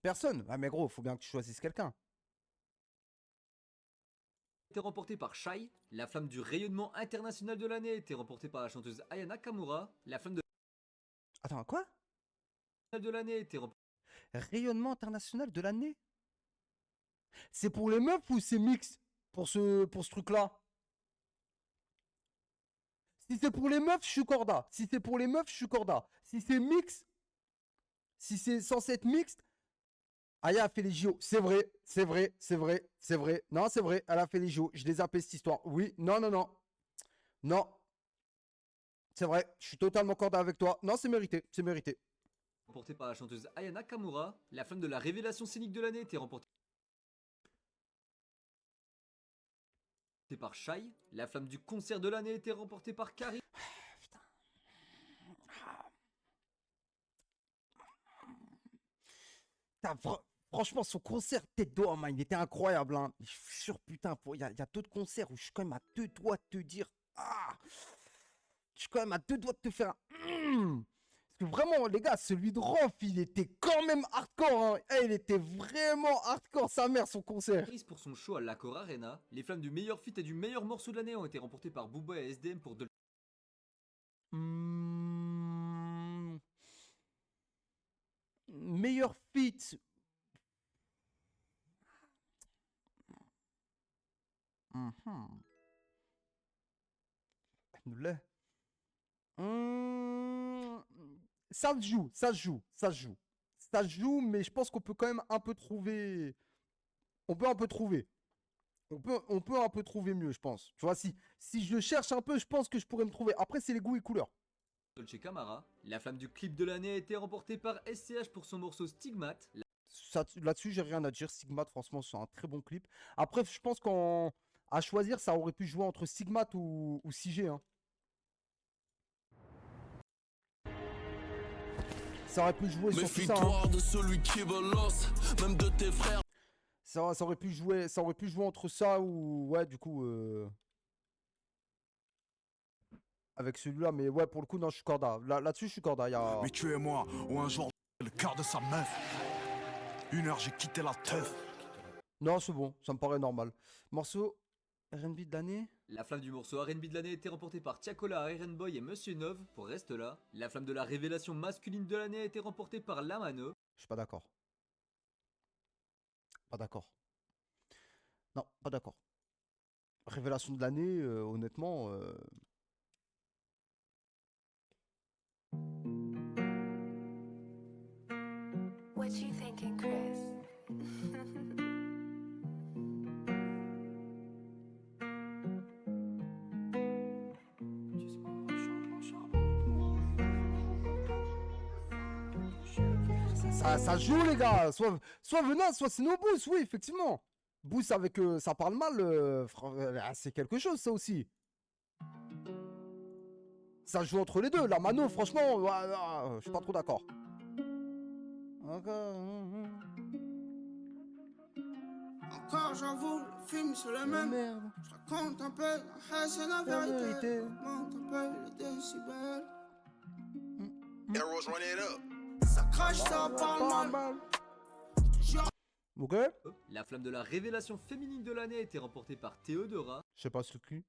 Personne. Ah, mais gros, faut bien que tu choisisses quelqu'un. été remportée par Shai. La flamme du rayonnement international de l'année a été remportée par la chanteuse Aya Nakamura. La flamme de Attends, quoi? l'année a été remportée. Rayonnement international de l'année? C'est pour les meufs ou c'est mix pour ce truc-là? Si c'est pour les meufs, je suis corda. Si c'est pour les meufs, je suis corda. Si c'est mix, si c'est censé être mixte, Aya a fait les JO. C'est vrai, c'est vrai, c'est vrai, c'est vrai. Non, c'est vrai, elle a fait les JO. Je les appelle cette histoire. Oui, non. Non. C'est vrai, je suis totalement corda avec toi. Non, c'est mérité, c'est mérité. Remportée par la chanteuse Aya Nakamura. La flamme de la révélation scénique de l'année a été remportée par Shai. La flamme du concert de l'année a été remportée par Kari. Franchement, son concert tête d'homme, il était incroyable. Hein. Je suis sûr, putain, il y a d'autres concerts où je suis quand même à 2 doigts de te dire. Ah, je suis quand même à 2 doigts de te faire un. Parce que vraiment, les gars, celui de Rof, il était quand même hardcore. Hein. Il était vraiment hardcore, sa mère, son concert. Pour son show à l'Accor Arena, les flammes du meilleur feat et du meilleur morceau de l'année ont été remportées par Booba et SDM pour de Meilleur feat. Nous l'est. Ça se joue, ça se joue, ça se joue. Ça se joue, mais je pense qu'on peut quand même un peu trouver... On peut un peu trouver. On peut un peu trouver mieux, je pense. Tu vois, si je cherche un peu, je pense que je pourrais me trouver. Après, c'est les goûts et couleurs. Dolce Camara. La flamme du clip de l'année a été remportée par SCH pour son morceau Stigmate. Là-dessus, j'ai rien à dire. Stigmate, franchement, c'est un très bon clip. Après, je pense qu'à choisir, ça aurait pu jouer entre Stigmate ou CG. Hein. Ça aurait pu jouer sur tout ça. Hein. de celui qui balance, même de tes frères. Ça aurait pu jouer entre ça ou ouais, du coup avec celui-là, mais ouais, pour le coup, non, je suis corda. Là-dessus, je suis corda. Mais tu es moi, ou un jour le quart de sa meuf. 1 heure, j'ai quitté la teuf. Non, c'est bon, ça me paraît normal. Morceau R&B de l'année. La flamme du morceau R&B de l'année a été remportée par Tiakola, Iron Boy et Monsieur Nov pour Reste là. La flamme de la révélation masculine de l'année a été remportée par Lamano. Je suis pas d'accord. Pas d'accord. Non, pas d'accord. Révélation de l'année, honnêtement. What you thinking, Chris? Ça joue, les gars. Soit Venin, soit c'est nos Boost, oui, effectivement. Boost avec ça parle mal, c'est quelque chose, ça aussi. Ça joue entre les deux. La mano, franchement, je suis pas trop d'accord. Encore j'avoue, le film c'est le même. Je raconte un peu, c'est la vérité. Monte un peu les décibels. Arrows, run it up. Ça crache, ça parle mal. Ok. La flamme de la révélation féminine de l'année a été remportée par Théodora. Je sais pas ce qui.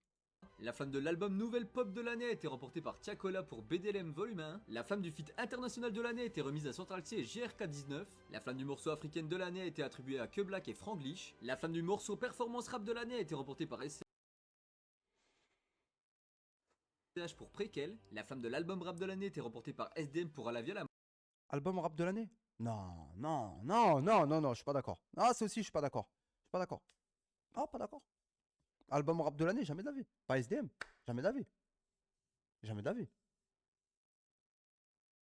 La flamme de l'album Nouvelle Pop de l'année a été remportée par Tiakola pour BDLM Volume 1. La flamme du feat international de l'année a été remise à Central C et GRK19. La flamme du morceau africaine de l'année a été attribuée à Que Black et Franglish. La flamme du morceau performance rap de l'année a été remportée par SCH pour Préquel. La flamme de l'album rap de l'année a été remportée par SDM pour À la vie à la mort. Album rap de l'année? Non, je suis pas d'accord. Ah, ça aussi, je suis pas d'accord. Je suis pas d'accord. Ah, pas d'accord. Album rap de l'année, jamais de la vie. Pas SDM, jamais de la vie. Jamais de la vie.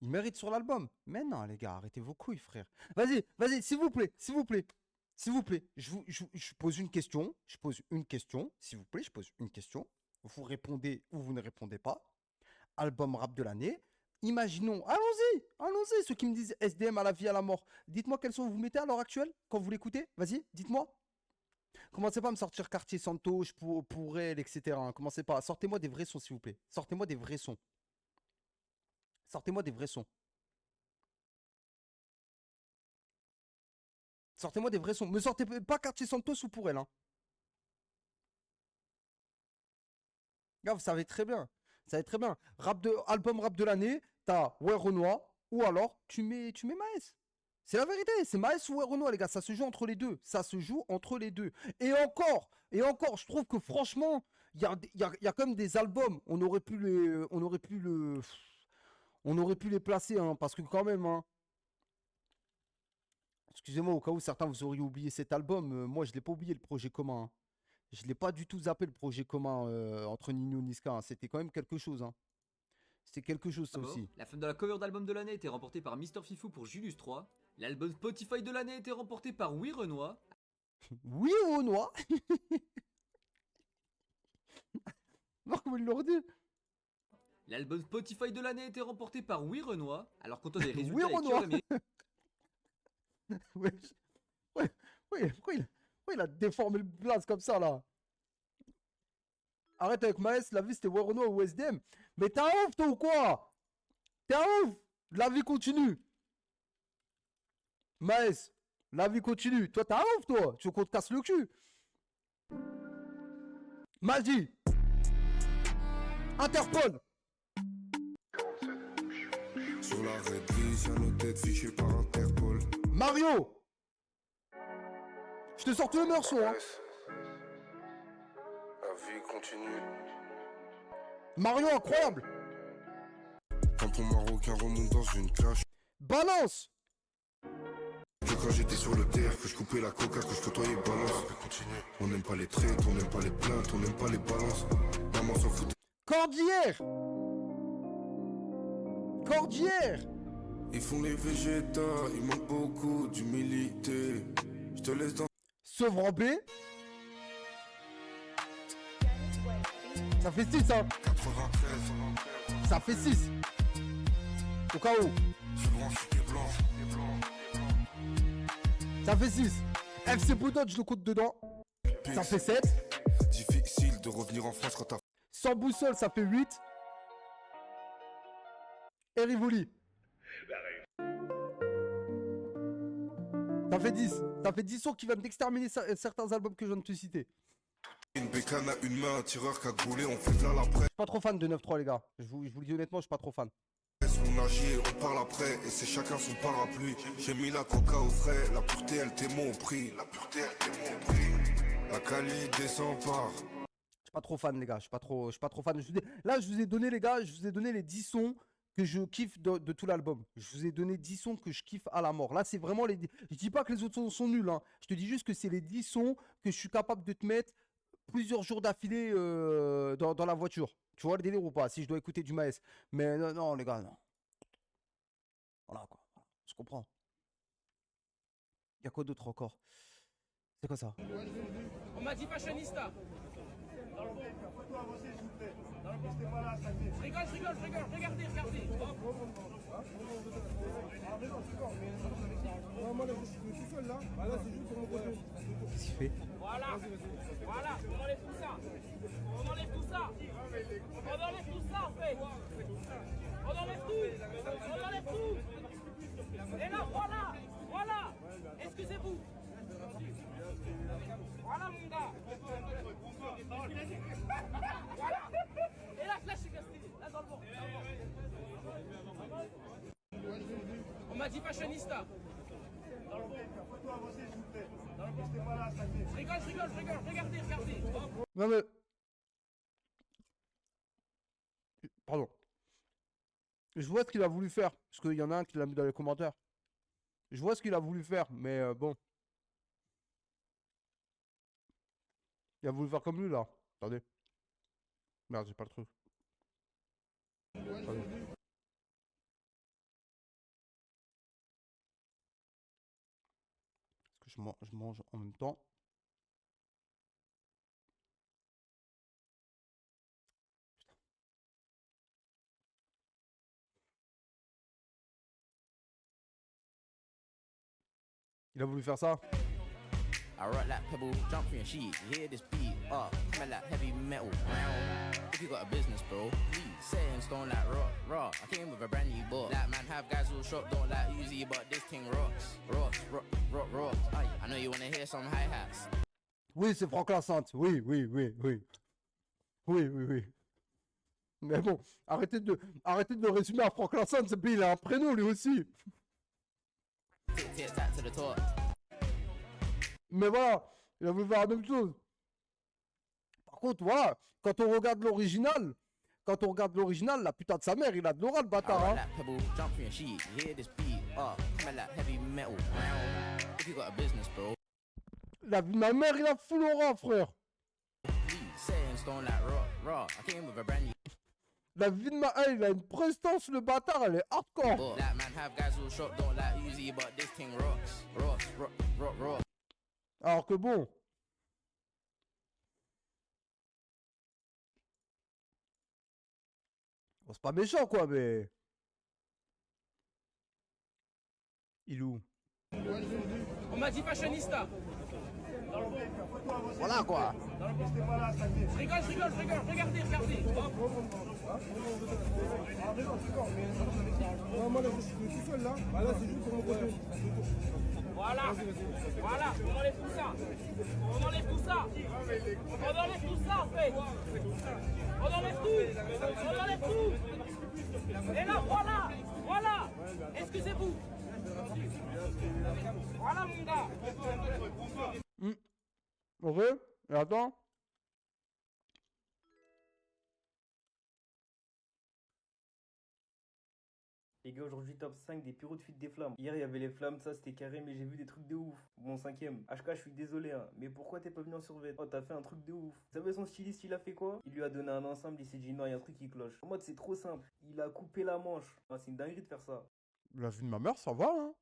Il mérite sur l'album. Mais non, les gars, arrêtez vos couilles, frère. Vas-y, s'il vous plaît, s'il vous plaît. S'il vous plaît, je pose une question. Je pose une question. S'il vous plaît, je pose une question. Vous répondez ou vous ne répondez pas. Album rap de l'année. Imaginons, allons-y, ceux qui me disent SDM à la vie, à la mort. Dites-moi quels son vous mettez à l'heure actuelle quand vous l'écoutez. Vas-y, dites-moi. Commencez pas à me sortir Quartier Santos, pour elle, etc. Commencez pas. Sortez-moi des vrais sons, s'il vous plaît. Sortez-moi des vrais sons. Sortez-moi des vrais sons. Sortez-moi des vrais sons. Me sortez pas Quartier Santos ou pour elle. Hein. Là, vous savez très bien. Ça va être très bien. Album rap de l'année, t'as Ouais Renoir, ou alors tu mets Maes. C'est la vérité, c'est Maes ou Ouais Renoir, les gars. Ça se joue entre les deux. Ça se joue entre les deux. Et encore, je trouve que franchement, il y a quand même des albums. On aurait pu les placer, hein, parce que quand même, hein. Excusez-moi, au cas où certains vous auriez oublié cet album, moi je l'ai pas oublié, le projet commun. Hein. Je l'ai pas du tout zappé, le projet commun entre Nino et Niska. Hein. C'était quand même quelque chose. Hein. C'était quelque chose, ça aussi. La flamme de la cover d'album de l'année a été remportée par Mister Fifou pour Julius 3. L'album Spotify de l'année a été remporté par Oui Renoir. Oui Renoir. Non, comment ils l'ont dit. L'album Spotify de l'année a été remporté par Oui Renoir. Alors quand on a des résultats Oui Renoir. Oui, pourquoi il a déformé le blaze comme ça, là? Arrête avec Maes, la vie c'était Ouais Renoir ou SDM. Mais t'es un ouf, toi, ou quoi? T'es un ouf. La vie continue. Maes, la vie continue. Toi, t'es un ouf, toi. Tu veux qu'on te casse le cul? Magie. Interpol. Sur la red list, y'a nos têtes fichées par Interpol. Mario. Je te sors tous les meilleurs sons, hein. La vie continue. Mario, incroyable. Quand ton marocain remonte dans une cage. Balance. Que quand j'étais sur le terre, que je coupais la coca, que je côtoyais balance. On n'aime pas les traites, on n'aime pas les plaintes, on n'aime pas les balances. Maman s'en fout. Cordière. Cordière. Ils font les végétaux, il manque beaucoup d'humilité. Je te laisse dans. Sevran B. Ça fait 6 hein. 93. Ça fait 6. Au cas où. Ça fait 6. FC Boudogne, je le compte dedans. Ça fait 7. Difficile de revenir en France quand t'as. Sans boussole, ça fait 8. Et Rivoli. Ça fait 10. Ça fait 10 sons qui viennent d'exterminer certains albums que je viens de te citer. Une bécane à une main, un tireur cagoulé, on fait là la presse. Je suis pas trop fan de 9-3 les gars. Je vous le dis honnêtement, je suis pas trop fan. On agit et on parle après, et c'est chacun son parapluie. J'ai mis la coca au frais, la pureté elle t'aime au prix. La pureté elle t'aime au prix. La qualité s'empare. Je suis pas trop fan les gars, je suis pas trop fan. Là je vous ai donné les gars, je vous ai donné les 10 sons que je kiffe de tout l'album. Je vous ai donné 10 sons que je kiffe à la mort. Là c'est vraiment les 10. Je dis pas que les autres sons sont nuls hein. Je te dis juste que c'est les 10 sons que je suis capable de te mettre plusieurs jours d'affilée dans la voiture. Tu vois le délire ou pas? Si je dois écouter du Maes. Mais non les gars, non. Voilà quoi, je comprends. Y'a quoi d'autre encore? C'est quoi ça? On m'a dit fashionista. Je rigole, regardez. Qu'est-ce qu'il fait? Voilà, on enlève tout ça. On enlève tout ça en fait. On enlève tout. Et là, voilà. Excusez-vous. Voilà mon gars. Voilà. Et là, je suis resté. Là, dans le vent. On m'a dit fashionista. Je rigole, regardez. Non mais... Pardon. Je vois ce qu'il a voulu faire. Parce qu'il y en a un qui l'a mis dans les commentaires. Je vois ce qu'il a voulu faire, mais bon. Il a voulu faire comme lui là. Attendez. Merde, j'ai pas le truc. Attendez. Parce que je mange en même temps. Il a voulu faire ça. I rock like pebble, jump from your sheet, you hear this beat, coming like heavy metal. If you got a business, bro, please set in stone like rock. I came with a brand new book. Like man, have guys who shop don't like Uzi, but this thing rocks. Aye, I know you wanna hear some hi-hats. Oui, c'est Franck Lassante. Oui. Mais bon, arrêtez de résumer à Franck Lassante, c'est il a un prénom lui aussi. Tic-tac to the top. Mais voilà, il a voulu faire la même chose. Par contre, voilà, quand on regarde l'original, la putain de sa mère, il a de l'aura le bâtard. Hein. La vie de ma mère, il a full aura, frère. La vie de ma... Ah, il a une prestance, le bâtard, elle est hardcore. Alors que bon... Bon, c'est pas méchant, quoi, mais... Il est où? On m'a dit fashionista. Voilà, quoi. Je rigole, regardez. Voilà, on enlève tout ça en fait. On enlève tout. Et là, voilà. Excusez-vous. Voilà mon gars. Ok, et attends. Les gars, aujourd'hui top 5 des pyros de fuite des flammes. Hier il y avait les flammes, ça c'était carré, mais j'ai vu des trucs de ouf. Bon, 5ème. HK, je suis désolé, hein, mais pourquoi t'es pas venu en survêt? Oh, t'as fait un truc de ouf. Vous savez son styliste, il a fait quoi? Il lui a donné un ensemble, il s'est dit non, il y a un truc qui cloche. En mode, c'est trop simple. Il a coupé la manche. Ah, c'est une dinguerie de faire ça. La vue de ma mère, ça va, hein.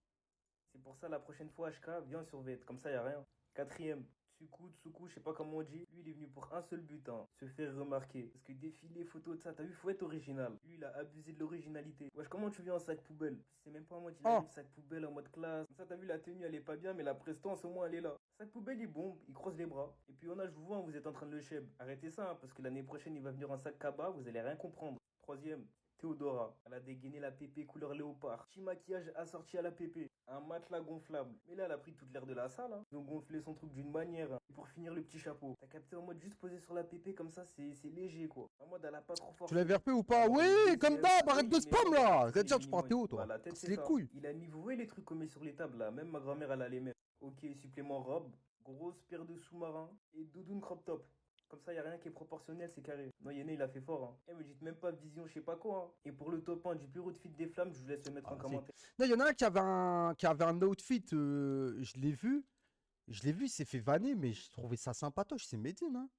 C'est pour ça, la prochaine fois, HK, viens en survêt. Comme ça, y a rien. 4ème. Tsuku, je sais pas comment on dit. Lui, il est venu pour un seul but, hein, se faire remarquer. Parce que défiler, photo de ça, t'as vu, faut être original. Lui, il a abusé de l'originalité. Wesh, comment tu viens en sac poubelle? C'est même pas en mode, il arrive sac poubelle en mode classe. Comme ça, t'as vu, la tenue, elle est pas bien, mais la prestance, au moins, elle est là. Sac poubelle, il bombe, il croise les bras. Et puis, on a, je vous vois, hein, vous êtes en train de le cheb. Arrêtez ça, hein, parce que l'année prochaine, il va venir en sac cabas, vous allez rien comprendre. 3ème. Théodora, elle a dégainé la pépé couleur léopard. Petit maquillage assorti à la pépé. Un matelas gonflable. Mais là, elle a pris toute l'air de la salle. Hein. Ils ont gonflé son truc d'une manière. Hein. Et pour finir, le petit chapeau. T'as capté en mode juste posé sur la pépé comme ça, c'est léger quoi. En mode, elle a pas trop fort. Tu l'as VRP ou pas? Oui, comme d'hab, arrête de spam là. C'est-à-dire, tu pars Théo, toi. C'est les couilles. Il a mis, vous voyez les trucs qu'on met sur les tables là. Même ma grand-mère, elle a les mêmes. Ok, supplément robe, grosse paire de sous-marins et doudoune crop top. Comme ça, il n'y a rien qui est proportionnel, c'est carré. Non, Yéné, il a fait fort. Hein. Et me dites même pas vision, je sais pas quoi. Hein. Et pour le top 1 du bureau de fuite des flammes, je vous laisse le mettre en commentaire. Non, il y en a un qui avait un outfit, je l'ai vu. Il s'est fait vanner, mais je trouvais ça sympatoche. C'est Medine, hein.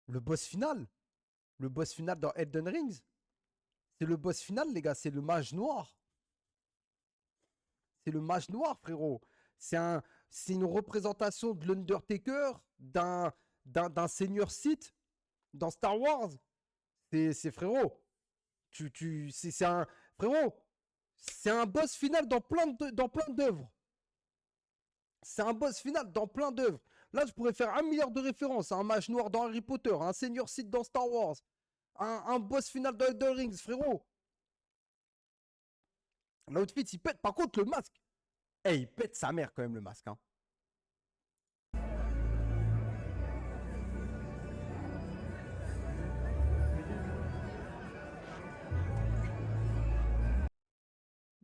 Le boss final dans Elden Rings. C'est le boss final, les gars. C'est le mage noir. C'est le mage noir, frérot. C'est une représentation de l'Undertaker, d'un seigneur Sith dans Star Wars. C'est frérot. C'est un frérot. C'est un boss final dans plein d'œuvres. C'est un boss final dans plein d'œuvres. Là, je pourrais faire 1 milliard de références à un mage noir dans Harry Potter, un seigneur Sith dans Star Wars, un boss final dans Elden Rings, frérot. L'outfit, il pète. Par contre, le masque. Il pète sa mère quand même, le masque. Hein.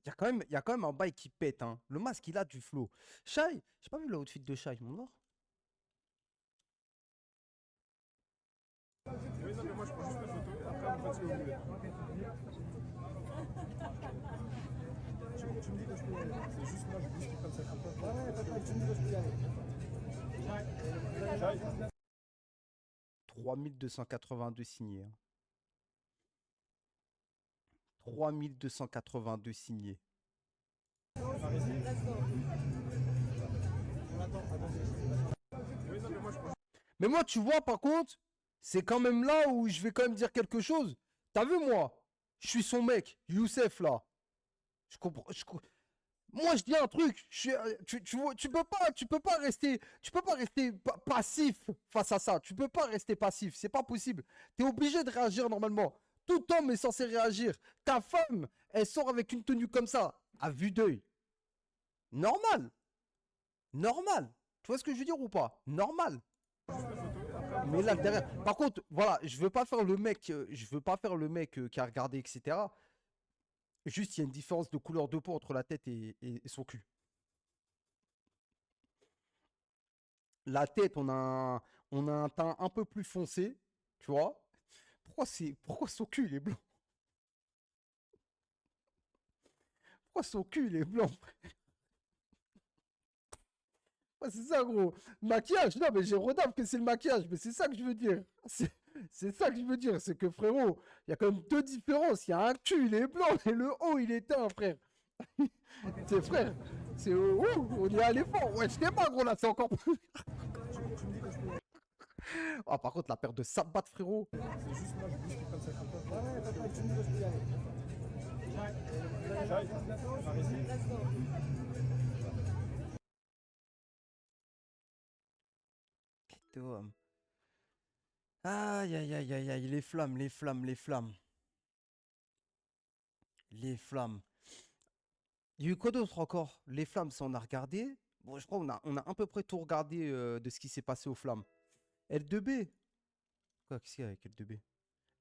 Il y a quand même un bail qui pète. Hein. Le masque, il a du flow. Shai, j'ai pas vu l'outfit de Shai, mon or. Oui, non, mais moi je prends juste la photo. Après, vous faites ce que vous voulez. Tu me dis que je peux y aller. C'est juste moi, je dis comme ça. Ouais, pas de tu me dis que je peux y aller. 3282 signés. Hein. 3282 signés. Mais moi, tu vois, par contre, c'est quand même là où je vais quand même dire quelque chose. T'as vu, moi, je suis son mec, Youssef, là. Je comprends. Moi, je dis un truc. Tu peux pas rester passif face à ça. Tu peux pas rester passif. C'est pas possible. T'es obligé de réagir normalement. Tout homme est censé réagir. Ta femme, elle sort avec une tenue comme ça, à vue d'œil. Normal. Normal. Tu vois ce que je veux dire ou pas? Normal. Mais là, derrière. Par contre, voilà, je veux pas faire le mec qui a regardé, etc. Juste, il y a une différence de couleur de peau entre la tête et son cul. La tête, on a un teint un peu plus foncé, tu vois. Pourquoi son cul, il est blanc? Pourquoi son cul, il est blanc? Ouais, c'est ça, gros. Maquillage, non, mais j'ai redave que c'est le maquillage, mais c'est ça que je veux dire. C'est ça que je veux dire, c'est que frérot, il y a quand même deux différences. Il y a un cul, il est blanc, et le haut, il est teint, frère. C'est frère, c'est on y est allé fort. Ouais, je sais pas, gros, là, c'est encore plus. Ah, par contre, la paire de sabbats, frérot. C'est juste moi, je dis comme ça. Ouais, papa, tu me dis que je peux y aller. Aïe, aïe, aïe, aïe, aïe, les flammes. Il y a eu quoi d'autre encore? Les flammes, ça on a regardé. Bon, je crois qu'on a à peu près tout regardé de ce qui s'est passé aux flammes. L2B. Quoi, qu'est-ce qu'il y a avec L2B?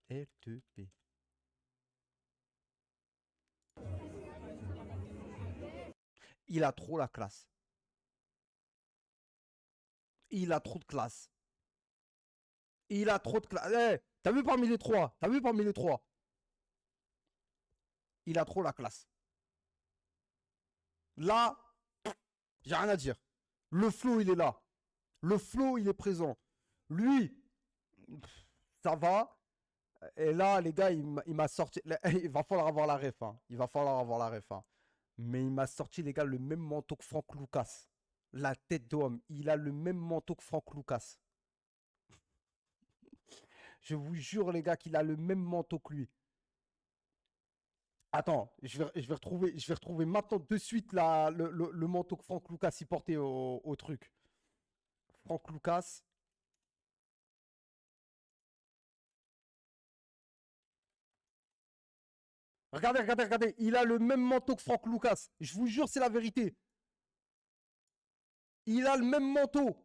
L2B. Il a trop la classe. Il a trop de classe. Il a trop de classe. T'as vu parmi les trois? T'as vu parmi les trois? Il a trop la classe. Là, j'ai rien à dire. Le flow, il est là. Le flow, il est présent. Lui, ça va. Et là, les gars, il m'a sorti. Il va falloir avoir la ref. Hein. Il va falloir avoir la ref. Hein. Mais il m'a sorti, les gars, le même manteau que Franck Lucas. La tête d'homme. Il a le même manteau que Franck Lucas. Je vous jure, les gars, qu'il a le même manteau que lui. Attends, je vais retrouver maintenant de suite le manteau que Franck Lucas y portait au truc. Franck Lucas. Regardez, regardez, regardez. Il a le même manteau que Franck Lucas. Je vous jure, c'est la vérité. Il a le même manteau.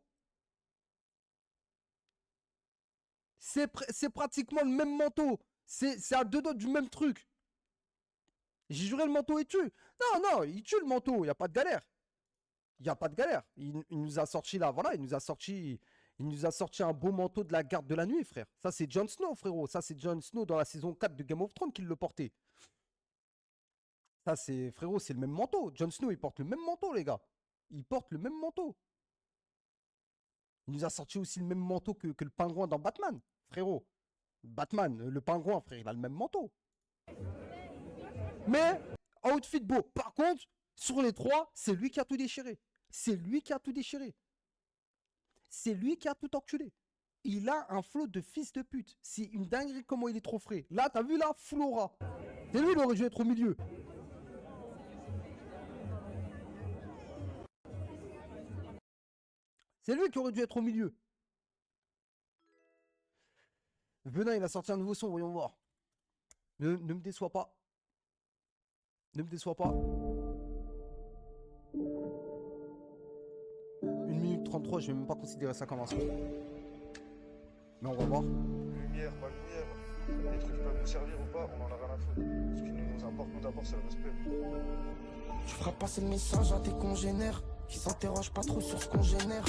C'est pratiquement le même manteau. C'est à deux doigts du même truc. J'ai juré, le manteau est tue. Non, non, il tue le manteau. Il n'y a pas de galère. Il n'y a pas de galère. Il nous a sorti là, voilà, il nous a sorti un beau manteau de la garde de la nuit, frère. Ça, c'est Jon Snow, frérot. Ça, c'est Jon Snow dans la saison 4 de Game of Thrones qui le portait. Ça, c'est, frérot, c'est le même manteau. Jon Snow, il porte le même manteau, les gars. Il porte le même manteau. Il nous a sorti aussi le même manteau que le pingouin dans Batman, frérot. Batman, le pingouin, frère, il a le même manteau. Mais, outfit beau. Par contre, sur les trois, c'est lui qui a tout déchiré. C'est lui qui a tout déchiré. C'est lui qui a tout enculé. Il a un flot de fils de pute. C'est une dinguerie comment il est trop frais. Là, t'as vu là, full aura. C'est lui, il aurait dû être au milieu. C'est lui qui aurait dû être au milieu. Venin, il a sorti un nouveau son, voyons voir. Ne me déçois pas. Ne me déçois pas. 1 minute 33, je vais même pas considérer ça comme un son. Mais on va voir. Lumière, pas lumière. Les trucs peuvent nous servir ou pas, on en a rien à foutre. Ce qui nous importe, nous d'abord, c'est le respect. Tu feras passer le message à tes congénères qui s'interrogent pas trop sur ce qu'on génère.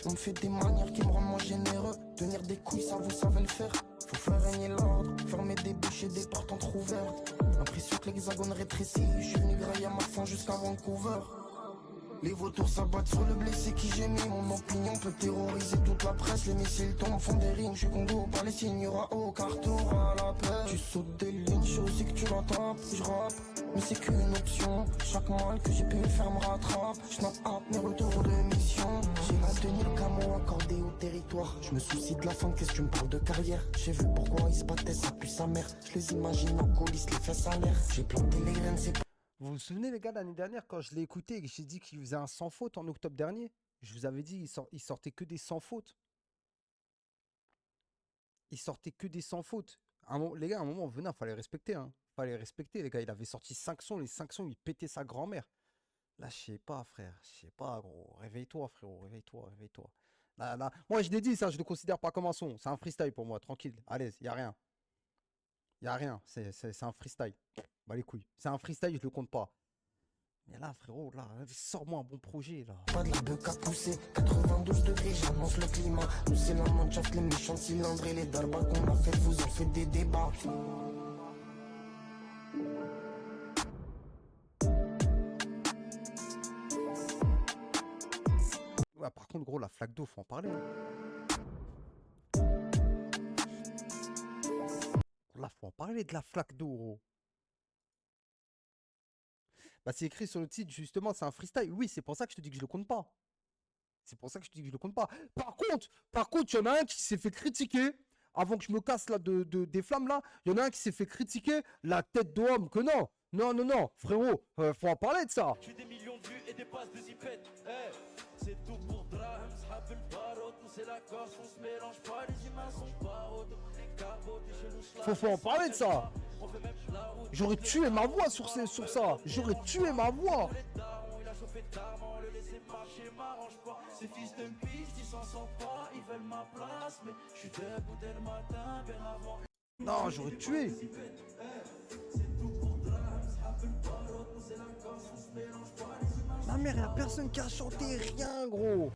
On me fait des manières qui me rendent moins généreux. Tenir des couilles, ça vous savez le faire. Faut faire régner l'ordre, fermer des bouches et des portes entrouvertes. L'impression que l'hexagone rétrécit. Je suis venu grailler à ma fin jusqu'à Vancouver. Les vautours s'abattent sur le blessé qui gémit. Mon opinion peut terroriser toute la presse. Les missiles tombent, font des rimes. Je suis Congo, Palestine, y'aura aucun retour à la paix. Tu sautes des lignes, je sais aussi que tu la tapes. Je rappe, mais c'est qu'une option. Chaque mal que j'ai pu faire me rattrape. Je snap up mes retours de mission. J'ai la tenue, le camo accordé au territoire. Je me soucie de la fin, qu'est-ce que tu me parles de carrière? J'ai vu pourquoi ils se battaient, ça pue sa mère. Je les imagine en coulisses, les fesses à l'air. J'ai planté les graines, c'est pas. Vous vous souvenez, les gars, l'année dernière, quand je l'ai écouté et que j'ai dit qu'il faisait un sans faute en octobre dernier? Je vous avais dit, il sortait que des sans fautes. Il sortait que des sans fautes. Les gars, à un moment, Venin, fallait respecter. Hein. Fallait respecter, les gars. Il avait sorti 5 sons. Les 5 sons, il pétait sa grand-mère. Là, je sais pas, frère. Je sais pas, gros. Réveille-toi, frérot. Réveille-toi, réveille-toi. Là. Moi, je l'ai dit, ça, je le considère pas comme un son. C'est un freestyle pour moi, tranquille. Allez, y a rien. Y a rien. C'est un freestyle. Bah les couilles. C'est un freestyle, je le compte pas. Mais là, frérot, là, sors-moi un bon projet, là. Pas de la beuh à pousser, 92 degrés, j'annonce le climat. Nous c'est la manchaf, les méchants cylindrés, les darbas qu'on a fait, vous en faites des débats. Ouais, par contre, gros, la flaque d'eau, faut en parler. Hein. Là, faut en parler de la flaque d'eau, gros. Bah, c'est écrit sur le titre, justement, c'est un freestyle. Oui, c'est pour ça que je te dis que je le compte pas. C'est pour ça que je te dis que je le compte pas. Par contre, il y en a un qui s'est fait critiquer, avant que je me casse là des flammes là, il y en a un qui s'est fait critiquer la tête d'homme, que non. Non, frérot, faut en parler de ça. J'ai des millions de vues et des passes de zipette. Hey, c'est tout pour Draham, s'rappe le barot, nous c'est la Corse, on se mélange pas, les humains sont pas autres. Faut en parler de ça. J'aurais tué ma voix sur ça. J'aurais tué ma voix. Ces fils de piste, ils s'en sortent pas, ils veulent ma place, mais je suis debout dès le matin, bien avant. Non, j'aurais tué. Ma mère, y'a personne qui a chanté rien, gros.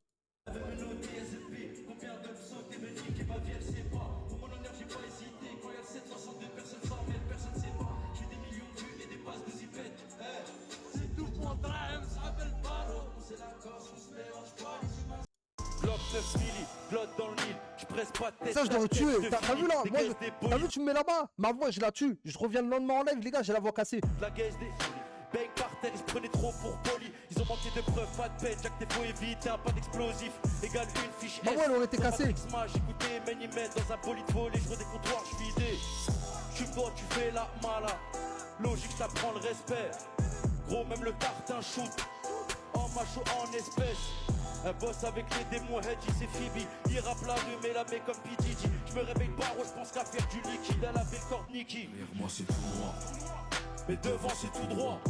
9 milli, glotte dans le Nil, je presse pas de tête. Ça, je dois le tuer. T'as vu là? Moi, Dégage des t'as vu, tu me mets là-bas? Ma voix, je la tue. Je reviens le lendemain en live, les gars, j'ai la voix cassée. La gage des bang par terre, ils se prenaient trop pour poli. Ils ont manqué de preuves, pas de peine. Jack, t'es faut éviter un pas d'explosif. Égale une fiche. Ma voix, elle aurait été cassée. J'écoutais Manimel dans un bolide volé. Je vois des comptoirs, je vidé. Tu me dois, tu fais la mala. Logique, ça prend le respect. Gros, même le tartin shoot. En macho, en espèce. Un boss avec les démons, Hedgy, c'est Phoebe. Il rappe la rue, mais la met comme PDG. Je me réveille pas, je pense qu'à faire du liquide. Elle avait le corps de Nicky. Derrière moi c'est tout noir. Mais devant c'est tout droit.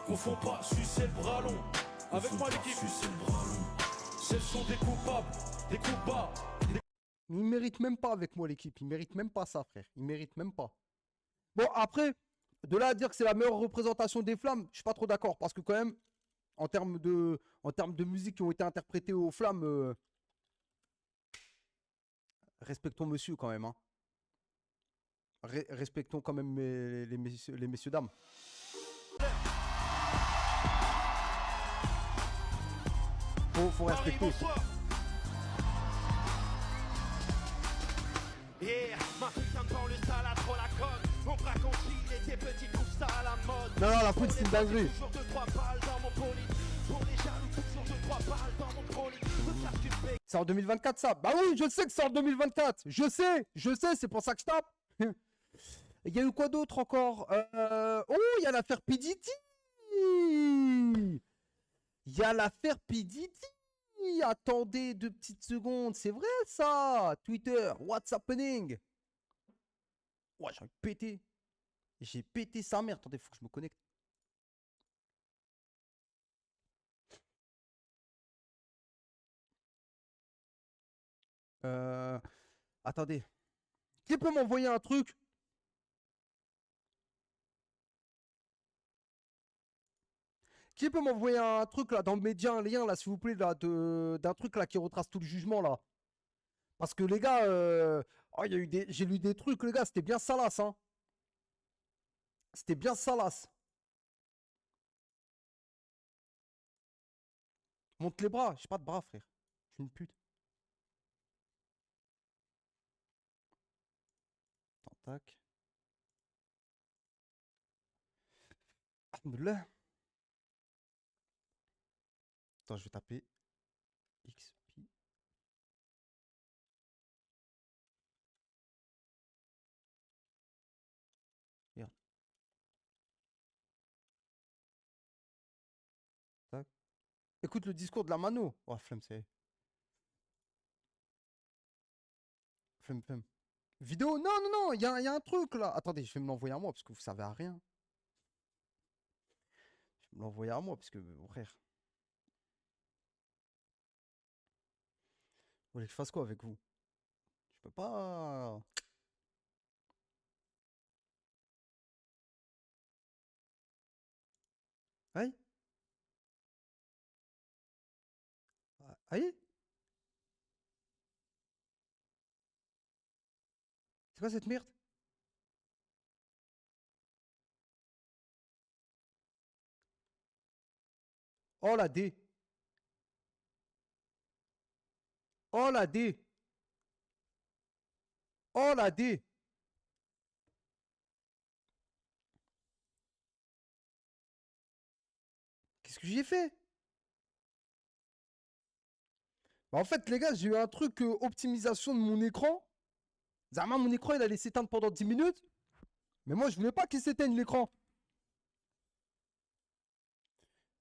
Confonds pas, sucer le bras long. Avec moi l'équipe, sucer le bras long. C'est le son des coupables, des coups bas. Il mérite même pas avec moi l'équipe. Il mérite même pas ça, frère. Il mérite même pas. Bon, après, de là à dire que c'est la meilleure représentation des Flammes, je suis pas trop d'accord. Parce que quand même, en termes de musique qui ont été interprétées aux Flammes, respectons monsieur quand même. Hein. Respectons quand même les messieurs dames. Faut respecter. Yeah, ma putain de banlieue sale a trop la conne. On braque en il était petit, trouve ça à la mode. Non, la foot, c'est une dinguerie. Toujours 2-3 balles dans mon bolide. Pour les jaloux, toujours 2-3 balles dans mon bolide. C'est en 2024 ça. Bah oui, je sais que c'est en 2024. Je sais, c'est pour ça que je tape. Il y a eu quoi d'autre encore? Oh, il y a l'affaire P. Diddy. Il y a l'affaire P. Diddy. Attendez 2 petites secondes. C'est vrai ça. Twitter, what's happening? Ouais, j'ai pété. J'ai pété sa mère. Attendez, faut que je me connecte. Attendez. Qui peut m'envoyer un truc? Qui peut m'envoyer un truc là dans le média, un lien là, s'il vous plaît, là, d'un truc là qui retrace tout le jugement là? Parce que les gars, oh, j'ai lu des trucs, les gars, c'était bien salace, hein. C'était bien salace. Monte les bras, j'ai pas de bras, frère. Je suis une pute. Tac. Alhamdoulilah. Attends, je vais taper XP. Regarde. Tac. Écoute le discours de la mano. Oh, flemme, c'est. Flemme. Vidéo? Non, il y a un truc là. Attendez, je vais me l'envoyer à moi parce que vous savez à rien. Je vais me l'envoyer à moi parce que, frère. Vous voulez que je fasse quoi avec vous? Je peux pas. Aïe? Aïe? C'est quoi cette merde? Oh la D. Oh la D. Oh la D. Qu'est-ce que j'ai fait? Bah, en fait, les gars, j'ai eu un truc optimisation de mon écran. Zama, mon écran, il allait s'éteindre pendant 10 minutes. Mais moi, je voulais pas qu'il s'éteigne l'écran.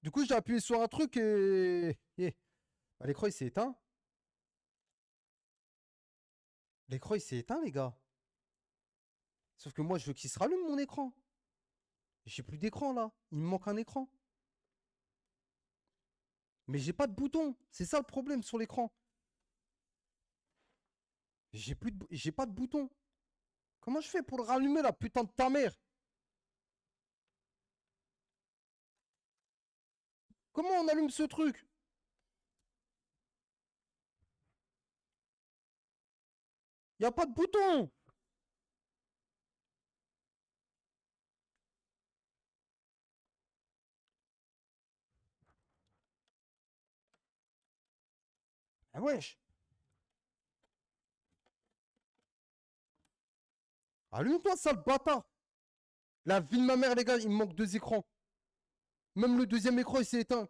Du coup, j'ai appuyé sur un truc et... Bah, l'écran, il s'est éteint. L'écran, il s'est éteint, les gars. Sauf que moi, je veux qu'il se rallume, mon écran. J'ai plus d'écran, là. Il me manque un écran. Mais j'ai pas de bouton. C'est ça le problème sur l'écran. J'ai pas de bouton. Comment je fais pour le rallumer, la putain de ta mère? Comment on allume ce truc? Y a pas de bouton. Ah wesh. Allume-toi, sale bâtard. La vie de ma mère, les gars, il me manque 2 écrans. Même le deuxième écran, il s'est éteint.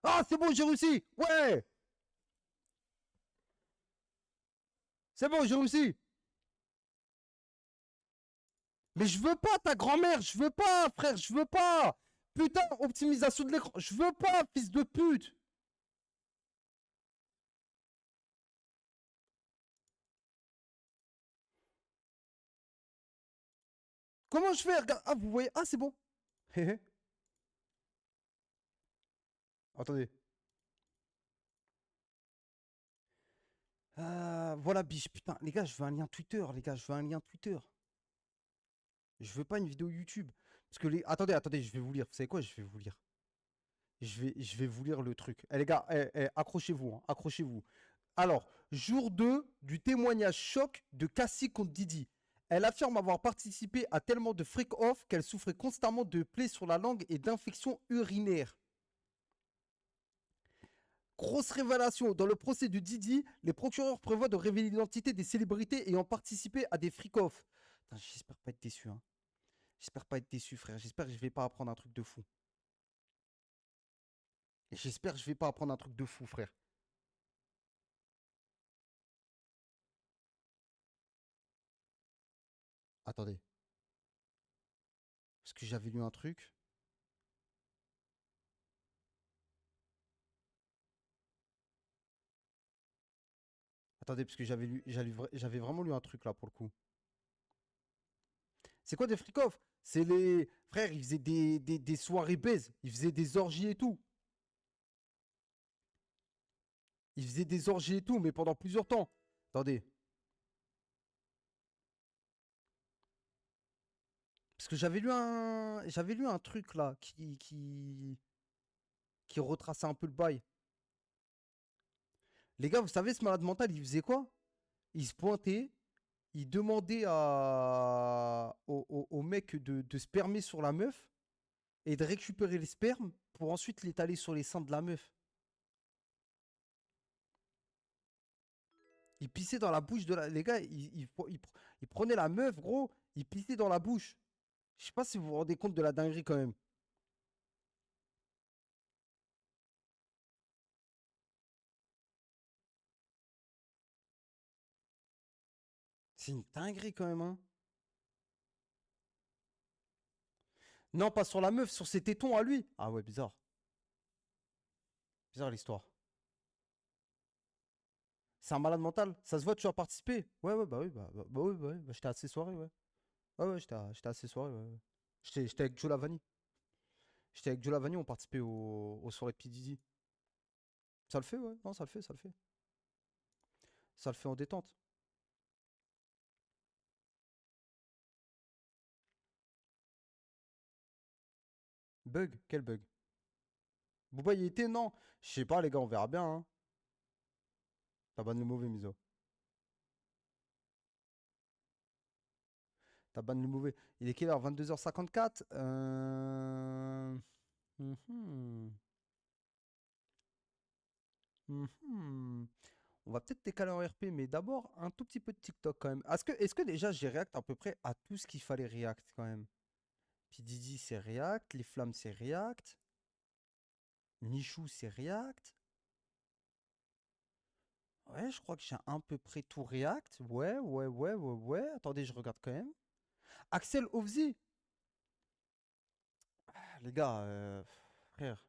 Ah, c'est bon, j'ai réussi. Ouais. C'est bon, j'ai réussi. Mais je veux pas ta grand-mère, je veux pas, frère, je veux pas. Putain, optimisation de l'écran, je veux pas, fils de pute. Comment je fais? Regarde. Ah, vous voyez? Ah, c'est bon. Attendez. Voilà, biche. Putain, les gars, je veux un lien Twitter, les gars, je veux un lien Twitter. Je veux pas une vidéo YouTube. Parce que les... Attendez, je vais vous lire. Vous savez quoi? Je vais vous lire. Je vais vous lire le truc. Eh, les gars, accrochez-vous, hein, accrochez-vous. Alors, jour 2 du témoignage choc de Cassie contre Didi. Elle affirme avoir participé à tellement de freak-off qu'elle souffrait constamment de plaies sur la langue et d'infections urinaires. Grosse révélation. Dans le procès de Didi, les procureurs prévoient de révéler l'identité des célébrités ayant participé à des freak-off. J'espère pas être déçu. Hein. J'espère pas être déçu, frère. J'espère que je vais pas apprendre un truc de fou. J'espère que je vais pas apprendre un truc de fou, frère. Attendez. Parce que j'avais lu un truc. Attendez, parce que j'avais vraiment lu un truc là pour le coup. C'est quoi des freak-off? C'est les... Frère, ils faisaient des soirées baise. Ils faisaient des orgies et tout. Ils faisaient des orgies et tout, mais pendant plusieurs temps. Attendez. Parce que j'avais lu un truc là qui retraçait un peu le bail. Les gars, vous savez, ce malade mental, il faisait quoi? Il se pointait, il demandait au mec de spermer sur la meuf et de récupérer les spermes pour ensuite l'étaler sur les seins de la meuf. Il pissait dans la bouche de la... Les gars, il prenait la meuf, gros, il pissait dans la bouche. Je sais pas si vous vous rendez compte de la dinguerie quand même. C'est une dinguerie quand même, hein. Non, pas sur la meuf, sur ses tétons à lui. Ah ouais, bizarre. Bizarre l'histoire. C'est un malade mental. Ça se voit, tu as participé. Ouais, bah oui, j'étais à ces soirées, ouais. Ouais, j'étais à ces soirées, ouais. J'étais avec Joe Lavani. J'étais avec Joe Lavani, on participait aux soirées de P. Diddy. Ça le fait, ouais. Non, ça le fait. Ça le fait en détente. Bug? Quel bug? Booba, il était? Non. Je sais pas, les gars, on verra bien, hein. T'as ban le mauvais, Miso. T'as ban le mauvais. Il est quelle heure? 22h54. On va peut-être décaler en RP, mais d'abord un tout petit peu de TikTok quand même. Est-ce que déjà j'ai react à peu près à tout ce qu'il fallait react quand même? Puis Didi c'est react, les flammes c'est react, Michou c'est react. Ouais, je crois que j'ai à peu près tout react. Ouais. Attendez, je regarde quand même. Axel Ovzi. Les gars, frère.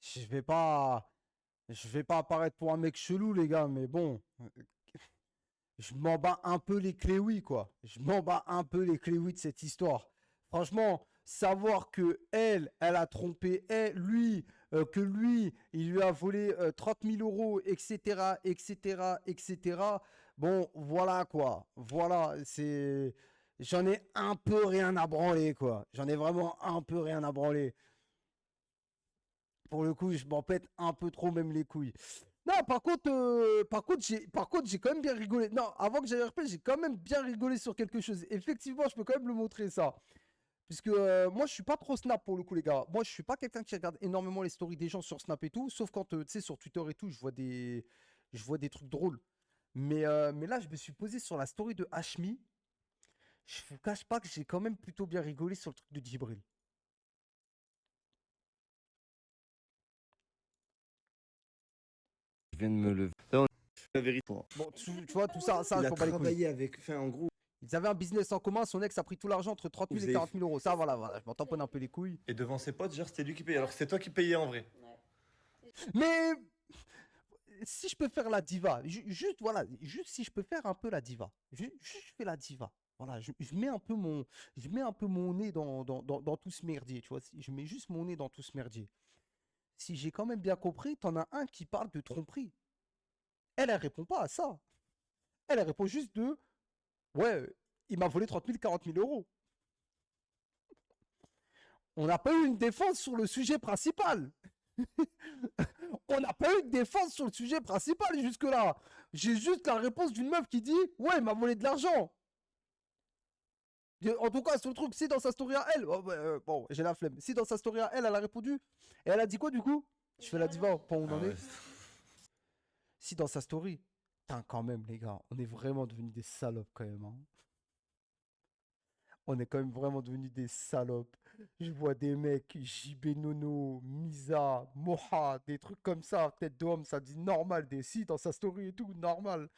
Je vais pas apparaître pour un mec chelou, les gars, mais bon. Je m'en bats un peu les clés, quoi. Je m'en bats un peu les clés, de cette histoire. Franchement, savoir que elle a trompé lui, que lui, il lui a volé 30 000 euros, etc. Bon, voilà, quoi. Voilà, c'est... J'en ai un peu rien à branler, quoi. J'en ai vraiment un peu rien à branler. Pour le coup, je m'en pète un peu trop même les couilles. Non, par contre, j'ai quand même bien rigolé. Non, avant que j'aille RP, j'ai quand même bien rigolé sur quelque chose. Effectivement, je peux quand même le montrer, ça. Puisque moi, je suis pas trop Snap pour le coup, les gars. Moi, je suis pas quelqu'un qui regarde énormément les stories des gens sur Snap et tout. Sauf quand, tu sais, sur Twitter et tout, je vois des trucs drôles. Mais là, je me suis posé sur la story de Hashmi. Je vous cache pas que j'ai quand même plutôt bien rigolé sur le truc de Djibril. Je viens de me lever. La vérité. Bon, tu vois, tout ça, Il je a m'en bats les couilles. travaillé avec. Enfin, en gros. Ils avaient un business en commun, son ex a pris tout l'argent entre 30 000 Vous et avez 40 000 euros. Ça, voilà, je m'en tamponne un peu les couilles. Et devant ses potes, genre, c'était lui qui payait, alors que c'est toi qui payais en vrai. Mais si je peux faire la diva, juste si je peux faire un peu la diva, je fais la diva. Voilà, je mets un peu mon nez dans tout ce merdier, tu vois. Je mets juste mon nez dans tout ce merdier. Si j'ai quand même bien compris, t'en as un qui parle de tromperie. Elle répond pas à ça. Elle répond juste de ouais, il m'a volé 30 000, 40 000 euros. On n'a pas eu une défense sur le sujet principal. On n'a pas eu de défense sur le sujet principal jusque-là. J'ai juste la réponse d'une meuf qui dit ouais, il m'a volé de l'argent. En tout cas, sur le truc, si dans sa story à elle, bon, j'ai la flemme. Si dans sa story à elle, elle a répondu, et elle a dit quoi du coup? Je fais la diva, pas où on en est. Si dans sa story, putain, quand même, les gars, on est vraiment devenus des salopes quand même. Hein. On est quand même vraiment devenus des salopes. Je vois des mecs, JB Nono, Misa, Moha, des trucs comme ça, tête d'homme, ça dit normal, des si dans sa story et tout, normal.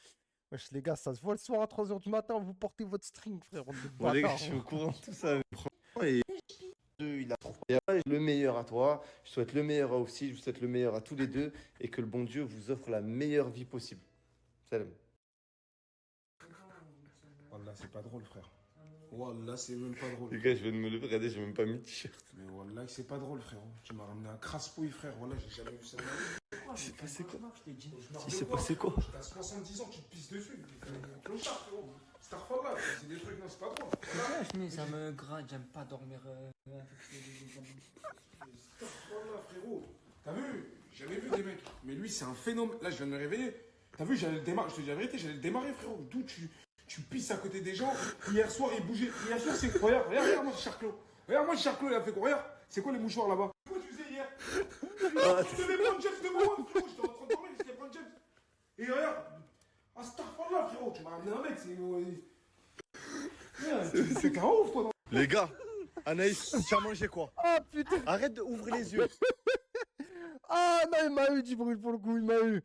Wesh, les gars, ça se voit le soir à 3h du matin, vous portez votre string, frère. Bon, les gars, je suis au courant de tout ça. Et il a le meilleur à toi. Je souhaite le meilleur à aussi. Je vous souhaite le meilleur à tous les deux. Et que le bon Dieu vous offre la meilleure vie possible. Salam. Wallah, c'est pas drôle, frère. Wallah, c'est même pas drôle. Les gars, je viens de me lever. Regardez, j'ai même pas mis de t-shirt. Mais Wallah, c'est pas drôle, frérot. Tu m'as ramené un crasse-pouille, frère. Wallah, j'ai jamais vu ça. Il s'est passé quoi? Il s'est passé quoi? T'as 70 ans, tu te pisses dessus. Clochard, frérot. Starfall là, c'est des trucs, non, c'est pas drôle. Mais ça me gratte, j'aime pas dormir Starfall là, frérot. T'as vu? J'ai jamais vu des mecs. Mais lui, c'est un phénomène. Là, je viens de me réveiller. T'as vu, j'allais le démarrer. Je te dis la vérité, j'allais le démarrer, frérot. D'où tu pisses à côté des gens. Hier soir, il bougeait. Hier soir, c'est. Regarde, moi, c'est Charclos. Regarde, moi, c'est Charclos, il a fait quoi? Regarde, c'est quoi les mouchoirs là-bas? Quoi tu faisais hier? Tu devais prendre James devant moi, frérot. J'étais en train de dormir, je devais prendre James. Et regarde. Ah, Starfall là, frérot. Tu m'as ramené un mec, c'est qu'un ouf, toi. Les gars, Anaïs, tu as mangé quoi? Ah putain. Arrête d'ouvrir les yeux. Ah non, il m'a eu, Djibril, pour le coup, il m'a eu.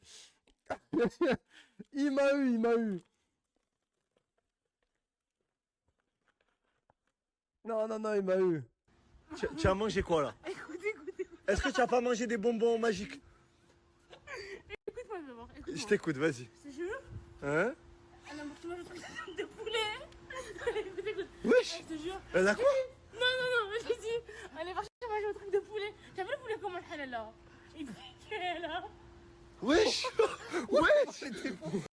il m'a eu. Non, il m'a eu. Tu as mangé quoi là? Écoute. Est-ce que tu as pas mangé des bonbons magiques? Écoute-moi d'abord. Je t'écoute, vas-y. Je te jure. Hein? Elle a mangé le truc de poulet. Écoute. Wesh. Je te jure. Elle a quoi? Non, mais j'ai dit. Elle est partie manger le truc de poulet. T'as vu le poulet comment elle est là? Il est là. Wesh.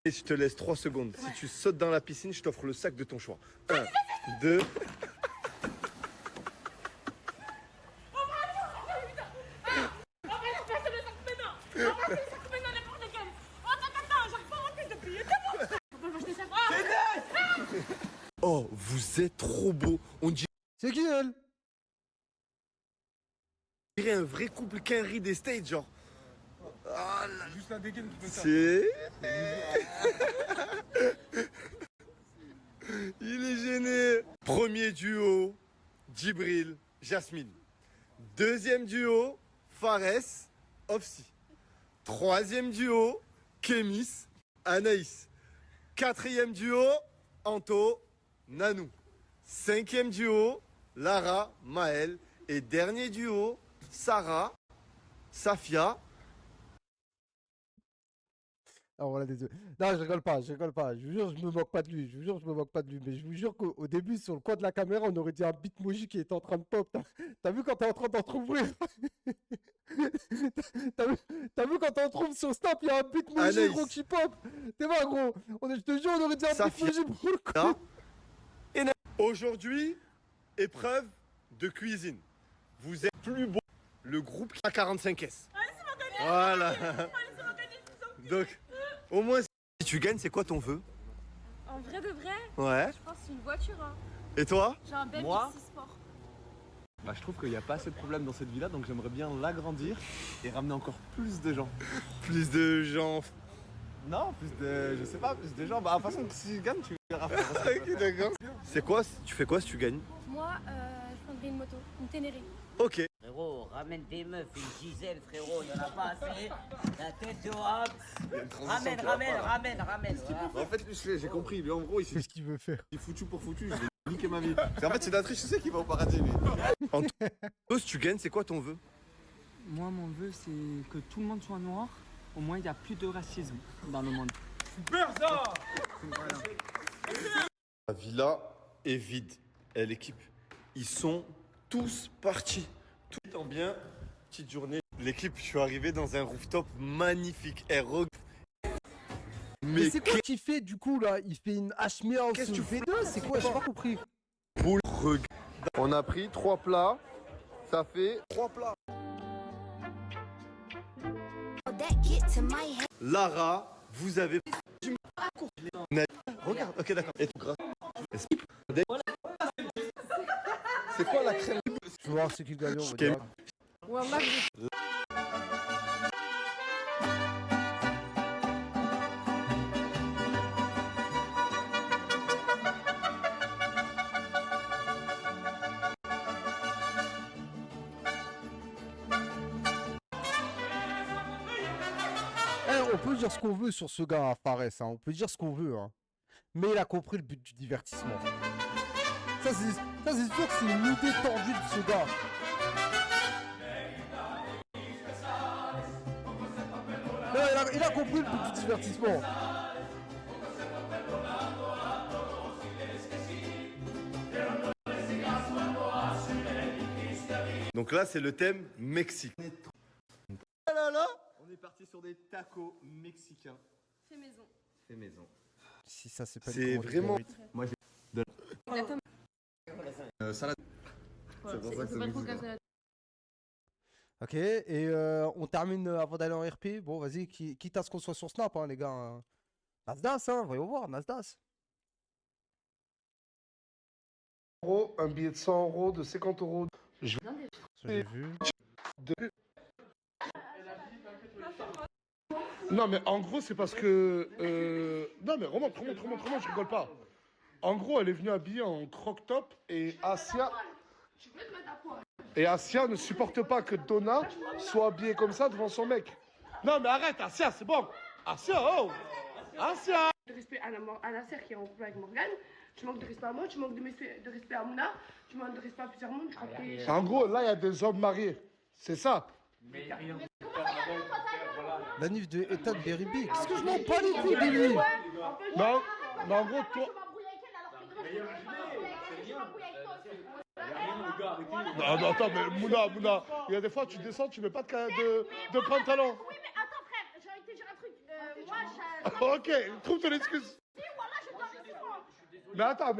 Et je te laisse 3 secondes. Si tu sautes dans la piscine, je t'offre le sac de ton choix. 1, 2. Oh, vous êtes trop beau. On dirait. C'est qui elle? On dirait un vrai couple Kenry des States, genre. Ah là. Juste la dégaine qui peut ça. C'est. Il est gêné. Premier duo, Djibril, Jasmine. Deuxième duo, Fares, Ofsi. Troisième duo, Kémis, Anaïs. Quatrième duo, Anto, Nanou. Cinquième duo, Lara, Maël. Et dernier duo, Sarah, Safia. Ah voilà, désolé. Non, je rigole pas. Je vous jure, je me moque pas de lui. Mais je vous jure qu'au début, sur le coin de la caméra, on aurait dit un Bitmoji qui était en train de pop. T'as vu quand t'es en train d'entrouvrir? T'as vu quand t'entrouvres sur Snap, il y a un Bitmoji gros qui pop. T'es pas gros. Je te jure, on aurait dit un Bitmoji pour le coup. Aujourd'hui, épreuve de cuisine. Vous êtes plus beau. Le groupe A45S. Voilà. Donc, au moins, si tu gagnes, c'est quoi ton vœu? En vrai de vrai, Ouais. je pense que c'est une voiture. Hein. Et toi? J'ai un bel Moi Pixie Sport. Bah, je trouve qu'il n'y a pas assez de problèmes dans cette villa, donc j'aimerais bien l'agrandir et ramener encore plus de gens. Plus de gens. Non, plus de. Je sais pas, plus de gens. Bah, de toute façon, si tu gagnes, tu verras. Ok, d'accord. C'est quoi? Tu fais quoi si tu gagnes? Moi, je prendrais une moto, une Ténéré. Ok. Frérot, ramène des meufs, une Gisèle, frérot, il y en a pas assez. La tête de Hobbs. Ramène. En fait, lui, j'ai compris. Lui, en gros, il fait ce qu'il veut faire. Il est foutu pour foutu. Je vais niquer ma vie. En fait, c'est d'un triche, je sais qu'il va au paradis. Mais... En tout cas, si tu gagnes, c'est quoi ton vœu? Moi, mon vœu, c'est que tout le monde soit noir. Au moins, il n'y a plus de racisme dans le monde. Super ça. La villa est vide. Et l'équipe, ils sont tous partis. Tout en bien. Petite journée. L'équipe, je suis arrivé dans un rooftop magnifique. Mais c'est quoi qu'il fait du coup là? Il fait une HMR Qu'est-ce que tu fais? V2? C'est quoi? J'ai pas compris. Boule, on a pris 3 plats. Ça fait 3 plats. Lara, vous avez... Regarde, ok d'accord. Et tout grâce. C'est quoi la crème? Je vais voir c'est qui le gagnant. On peut dire ce qu'on veut sur ce gars, Fares, hein. On peut dire ce qu'on veut, hein. Mais il a compris le but du divertissement. Ça c'est sûr que c'est une idée tordue de ce gars. Non, il a compris le but du divertissement. Donc là, c'est le thème Mexique. Ah là là, on est parti sur des tacos mexicains. Fait maison. Fait maison. Si ça c'est pas C'est une vraiment. commande Moi j'ai. Salade. Voilà, c'est pas trop casse la. Ok, et on termine avant d'aller en RP. Bon, vas-y, quitte à ce qu'on soit sur Snap, hein, les gars. Hein. Nasdaq, hein, voyons voir, Nasdaq. Un billet de 100 €, de 50 €. J'ai vu. Non, mais en gros, c'est parce que. Non, mais remonte, je rigole pas. En gros, elle est venue habillée en croc-top et Asia. Et Asia ne supporte pas que Donna soit habillée comme ça devant son mec. Non, mais arrête, Asia, c'est bon. Asia, oh Asia. De respect à Nasser qui est en couple avec Morgane. Tu manques de respect à moi, tu manques de respect à Mouna, tu manques de respect à plusieurs mondes. Je crois que En gros, là, il y a des hommes mariés. C'est ça. La nif de Ethan Beribi. Qu'est-ce que je m'en bats les couilles de lui? Non, mais en gros, toi. Non, non, attends, mais Mouna, il y a des fois, tu descends, tu mets pas de pantalon. Oui, mais attends, frère, j'ai envie de te dire un truc. Moi, Ok, trouve ton excuse. Mais attends.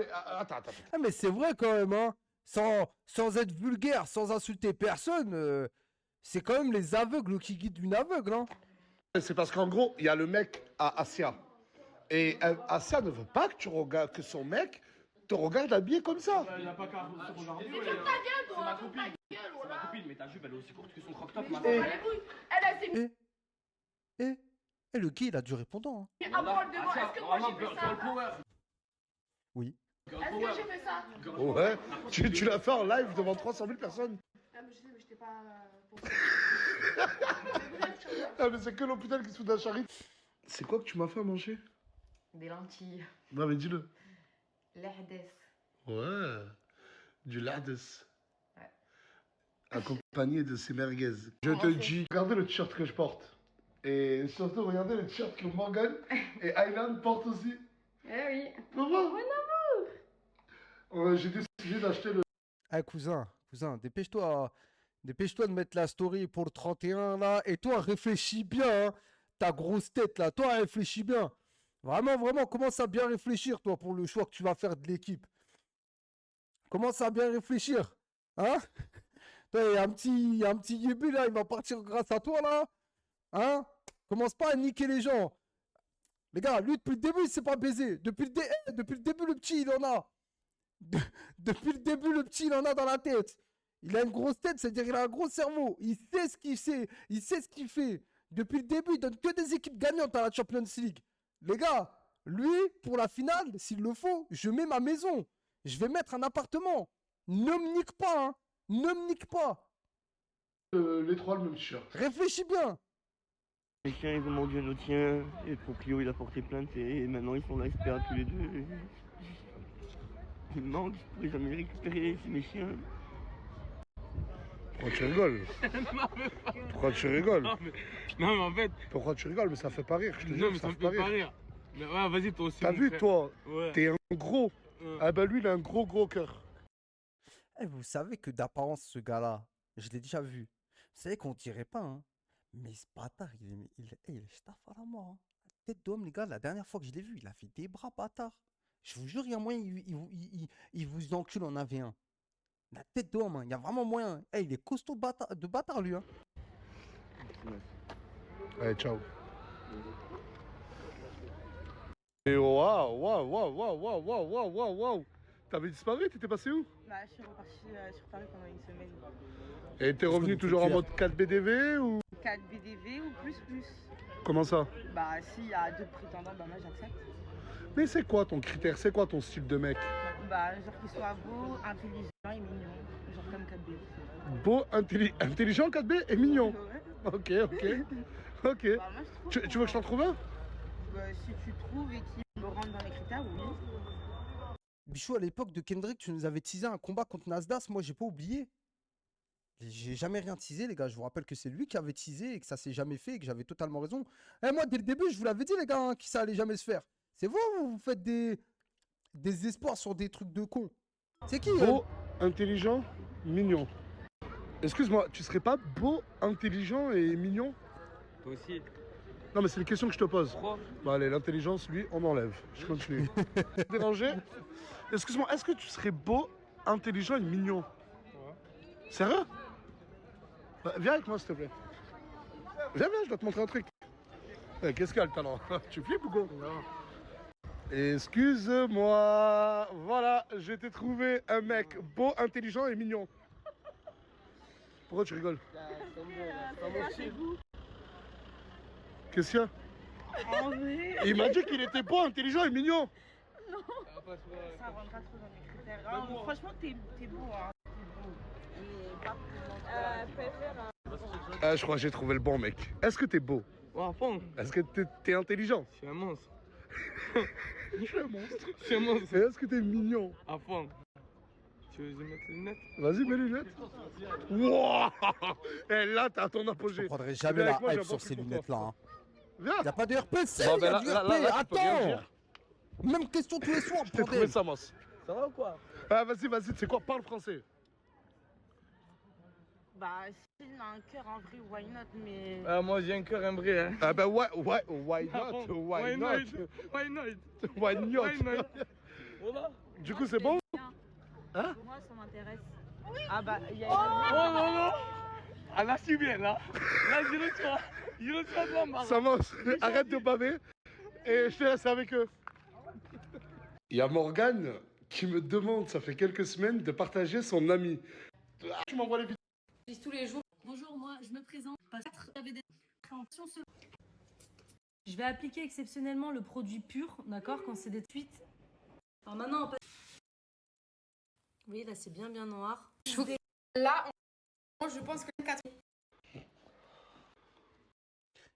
Ah, mais c'est vrai quand même, hein. Sans être vulgaire, sans insulter personne, c'est quand même les aveugles qui guident une aveugle, hein. C'est parce qu'en gros, il y a le mec à Asia. Et Asia ne veut pas que tu regardes, que son mec te regarde habillé comme ça. Il n'a pas qu'à se regarder. C'est ma copine. C'est ma copine, mais ta jupe elle est aussi courte que son crop top. Et le gars, il a du répondant. Hein. Est-ce que moi j'ai fait ça? Oui. Est-ce que j'ai fait ça? Ouais, tu l'as fait en live devant 300 000 personnes. Ah, mais je sais, mais j'étais pas. Ah, mais c'est que l'hôpital qui se fout d'un charite. C'est quoi que tu m'as fait à manger? Des lentilles. Non, mais dis-le. L'ahdes. Ouais, du lardes. Ouais. Accompagné de ces merguez. Je te dis, regardez le t-shirt que je porte. Et surtout, regardez le t-shirt que Morgan et Aylan portent aussi. Eh oui. Bon amour. J'ai décidé d'acheter le... Ah, cousin, dépêche-toi de mettre la story pour le 31, là. Et toi, réfléchis bien, hein. Ta grosse tête, là. Toi, réfléchis bien. Vraiment, commence à bien réfléchir, toi, pour le choix que tu vas faire de l'équipe. Commence à bien réfléchir. Hein? Il y a un petit Yébu, là, il va partir grâce à toi, là. Hein? Commence pas à niquer les gens. Les gars, lui, depuis le début, il s'est pas baisé. Depuis le début, le petit, il en a. Depuis le début, le petit, il en a dans la tête. Il a une grosse tête, c'est-à-dire qu'il a un gros cerveau. Il sait ce qu'il sait. Il sait ce qu'il fait. Depuis le début, il donne que des équipes gagnantes à la Champions League. Les gars, lui, pour la finale, s'il le faut, je mets ma maison. Je vais mettre un appartement. Ne me nique pas, hein. Ne me nique pas. Les trois le même t-shirt. Réfléchis bien. Les chiens, ils ont mordu un autre chien, et le proprio, il a porté plainte, et maintenant ils sont là, ils se perdent tous les deux. Ils me manquent, je pourrais jamais les récupérer, c'est mes chiens. Pourquoi tu rigoles? Pourquoi tu rigoles? Non mais en fait... Pourquoi tu rigoles? Mais ça fait pas rire, je te Non jure, mais ça ça fait me fait pas rire. Mais ouais, vas-y toi aussi. T'as mon vu, frère. toi? Ouais. T'es un gros. Ah bah lui, il a un gros cœur. Eh, vous savez que d'apparence, ce gars-là, je l'ai déjà vu. Vous savez qu'on dirait pas, hein. Mais ce bâtard, il est staff à la mort. Hein. Tête d'homme, les gars, la dernière fois que je l'ai vu, il a fait des bras, bâtard. Je vous jure, il y a moyen, il vous encule en avait un. La tête d'homme, hein, il y a vraiment moyen. Eh, il est costaud de bâtard, lui. Hein. Allez, ciao. Et waouh. T'avais disparu, t'étais passé où? Bah, je suis repartie sur Paris pendant une semaine. Et t'es revenu toujours en mode 4 BDV ou? 4 BDV ou plus. Comment ça? Bah, s'il y a 2 prétendants, bah moi j'accepte. Mais c'est quoi ton critère? C'est quoi ton style de mec? Bah, genre qu'il soit beau, intelligent et mignon. Genre comme 4B. Beau, intelligent 4B et mignon. Ouais. Ok. Bah, moi, je trouve Tu veux que je t'en trouve un? Bah, si tu trouves et qu'il me rentre dans les critères, oui. Bichou, à l'époque de Kendrick, tu nous avais teasé un combat contre Nasdaq. Moi, j'ai pas oublié. J'ai jamais rien teasé, les gars. Je vous rappelle que c'est lui qui avait teasé et que ça s'est jamais fait et que j'avais totalement raison. Et moi, dès le début, je vous l'avais dit, les gars, hein, que ça allait jamais se faire. C'est vous, vous faites des espoirs sur des trucs de cons. C'est qui? Beau, intelligent, mignon. Excuse-moi, tu serais pas beau, intelligent et mignon? Toi aussi. Non, mais c'est une question que je te pose. Pourquoi? Bah allez, l'intelligence, lui, on enlève. Je continue. Dérangé? Excuse-moi, est-ce que tu serais beau, intelligent et mignon? Ouais. Sérieux? Bah, viens avec moi, s'il te plaît. Viens, je dois te montrer un truc. Qu'est-ce qu'il y a le talent? Tu flippes ou quoi? Non. Excuse-moi. Voilà, j'ai t'ai trouvé un mec beau, intelligent et mignon. Pourquoi tu rigoles? Qu'est-ce qu'il y a? En vrai. Il m'a dit qu'il était beau, intelligent et mignon. Non. Ça rentre pas trop dans mes critères. Ah, franchement, t'es beau, hein. Ah, je crois que j'ai trouvé le bon mec. Est-ce que t'es beau? Ouais, à fond. Est-ce que t'es intelligent? Je suis un monstre. Je suis un monstre. Je suis un monstre. Et est-ce que t'es mignon? À fond. Tu veux que je mette les lunettes? Vas-y, mets les lunettes. Wouah. Et là, t'as ton apogée. Je prendrai jamais Viens la avec moi, j'ai hype un sur bon ces truc pour lunettes-là. Hein. Viens. Y a pas de RPC, Bon, y ben a là, du là, RP. là, tu peux rien Attends. dire. Même question tous les soirs, Je t'ai trouvé bordel. ça, Mos. Ça va ou quoi? Ah, vas-y, tu sais quoi? Parle français. Bah, s'il a un cœur en vrai, why not, mais... Moi j'ai un cœur imbré, hein. Ah bah why not? Why not? Voilà. Du coup, c'est bon? Hein? Moi, ça m'intéresse. Ah bah, il y a... Oh non. Ah là, je suis bien, là. Là, je reçois de l'embarras. Samos, arrête de baver et je te laisse avec eux. Il y a Morgane qui me demande, ça fait quelques semaines, de partager son ami. Tu m'envoies les vidéos. Tous les jours. Bonjour, moi je me présente. J'avais des préventions. Je vais appliquer exceptionnellement le produit pur, d'accord, quand c'est des fuites. Alors maintenant, on passe. Oui, là c'est bien noir. Là, je pense que 4. Je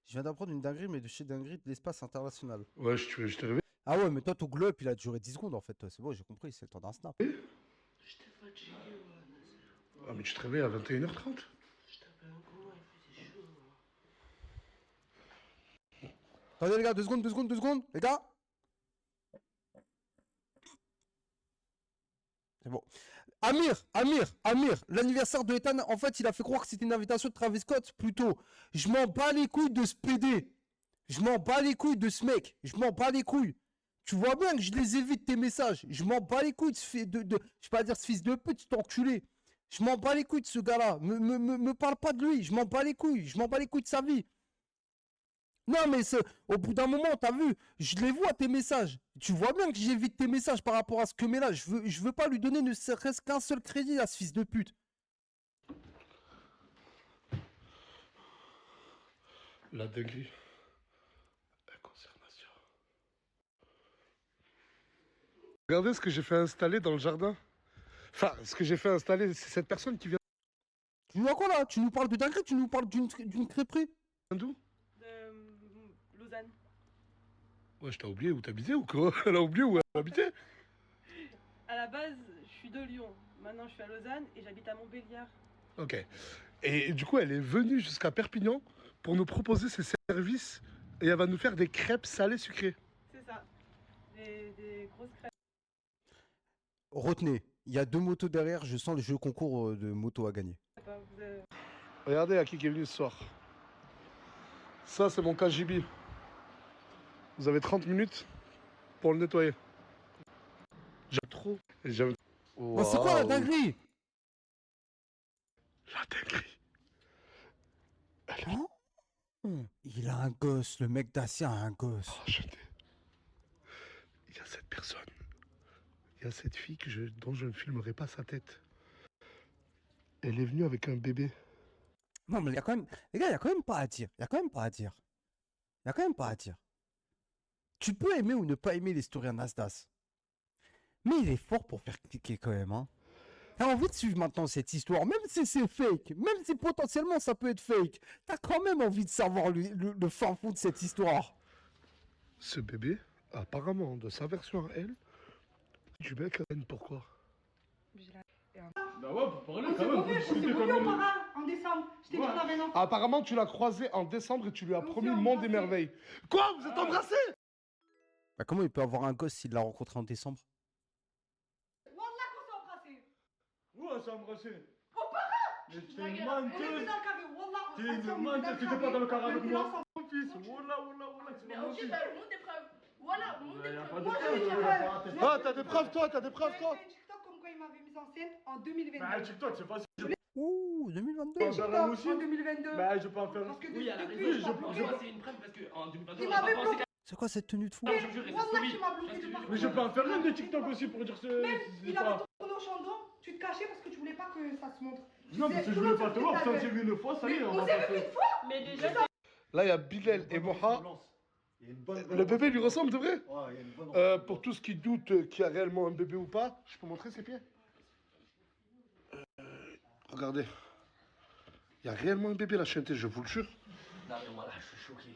viens d'apprendre une dinguerie, mais de chez dinguerie de l'espace international. Ouais, je t'ai réveillé. Ah ouais, mais toi, ton glow up, il a duré 10 secondes en fait. C'est bon, j'ai compris, c'est le temps d'un snap. J'étais fatigué, Ah, mais tu te réveilles à 21h30? Attendez les gars, 2 secondes, les gars. C'est bon. Amir, l'anniversaire de Ethan, en fait, il a fait croire que c'était une invitation de Travis Scott, plutôt. Je m'en bats les couilles de ce PD. Je m'en bats les couilles de ce mec. Je m'en bats les couilles. Tu vois bien que je les évite tes messages. Je m'en bats les couilles de ce je vais pas dire ce fils de pute, cet enculé. Je m'en bats les couilles de ce gars-là. Me parle pas de lui. Je m'en bats les couilles. Je m'en bats les couilles de sa vie. Non, mais au bout d'un moment, t'as vu, je les vois tes messages. Tu vois bien que j'évite tes messages par rapport à ce que met là. Je veux pas lui donner ne serait-ce qu'un seul crédit à ce fils de pute. La dinguerie. La consternation. Regardez ce que j'ai fait installer dans le jardin. Enfin, ce que j'ai fait installer, c'est cette personne qui vient. Tu nous vois quoi là? Tu nous parles de dinguerie, tu nous parles d'une crêperie? D'où? De Lausanne. Ouais, je t'ai oublié où t'habitais ou quoi? Elle a oublié où elle habitait? À la base, je suis de Lyon. Maintenant, je suis à Lausanne et j'habite à Montbéliard. Ok. Et du coup, elle est venue jusqu'à Perpignan pour nous proposer ses services et elle va nous faire des crêpes salées sucrées. C'est ça. Des grosses crêpes. Retenez, il y a 2 motos derrière, je sens le jeu concours de moto à gagner. Regardez à qui est venu ce soir. Ça, c'est mon KGB. Vous avez 30 minutes pour le nettoyer. J'aime trop. J'aime. Oh, c'est quoi la dinguerie? La dinguerie. Il a un gosse, le mec d'Asia a un gosse. Il y a cette personne. Il y a cette fille dont je ne filmerai pas sa tête. Elle est venue avec un bébé. Non, mais il y a quand même. Les gars, il y a quand même pas à dire. Il y a quand même pas à dire. Il y a quand même pas à dire. Tu peux aimer ou ne pas aimer les stories Nasdaq. Mais il est fort pour faire cliquer quand même, hein. T'as envie de suivre maintenant cette histoire, même si c'est fake, même si potentiellement ça peut être fake, t'as quand même envie de savoir le fin fond de cette histoire. Ce bébé, apparemment, de sa version à elle, du mec, pourquoi? Bah ouais, pour parler quand même, faut discuter quand même. En décembre, je t'ai dit on avait un enfant. Apparemment, tu l'as croisé en décembre et tu lui as promis le monde des merveilles. Quoi? Vous êtes embrassés? Bah comment il peut avoir un gosse s'il l'a rencontré en décembre? Wallah qu'on s'est embrassés. Ouais, on s'est embrassés. Au parrain. Mais t'es une menteuse. On était dans le carré, wallah. T'es une menteuse, t'étais pas dans le carré avec moi. Mon fils, wallah, Mais ok, t'as le monde des preuves. Voilà, le monde des preuves. Moi, j'ai des preuves. Ah, t'as des preuves, toi, t'as des preuves, toi. J'ai fait un TikTok comme quoi il m'avait mise enceinte en 2022. Bah, TikTok, c'est facile. Ouh, 2022. TikTok en 2022. Bah, je peux en faire. Parce que Oui, elle a depuis, raison, je m'as bloqué. c'est une preuve parce qu'en 2022, Il on a m'avait pas pensé bloqué. C'est quoi cette tenue de fou? Wallah tu m'as bloqué de partout. Mais je peux en faire un de TikTok aussi pour dire ce. Même, il avait tourné au chandon, tu te cachais parce que tu voulais pas que ça se montre. Non, parce que je voulais pas te voir, ça s'est vu une fois, ça y est, on va s'est vu passer. une fois. Mais déjà. Là, il y a Bilal et Moha. Le bébé lui ressemble de vrai? Pour tous qui doutent qu'il y a réellement un bébé ou pas, je peux montrer ses pieds? Regardez. Il y a réellement un bébé, la chienté, je vous le jure. Non, mais moi là, je suis choqué.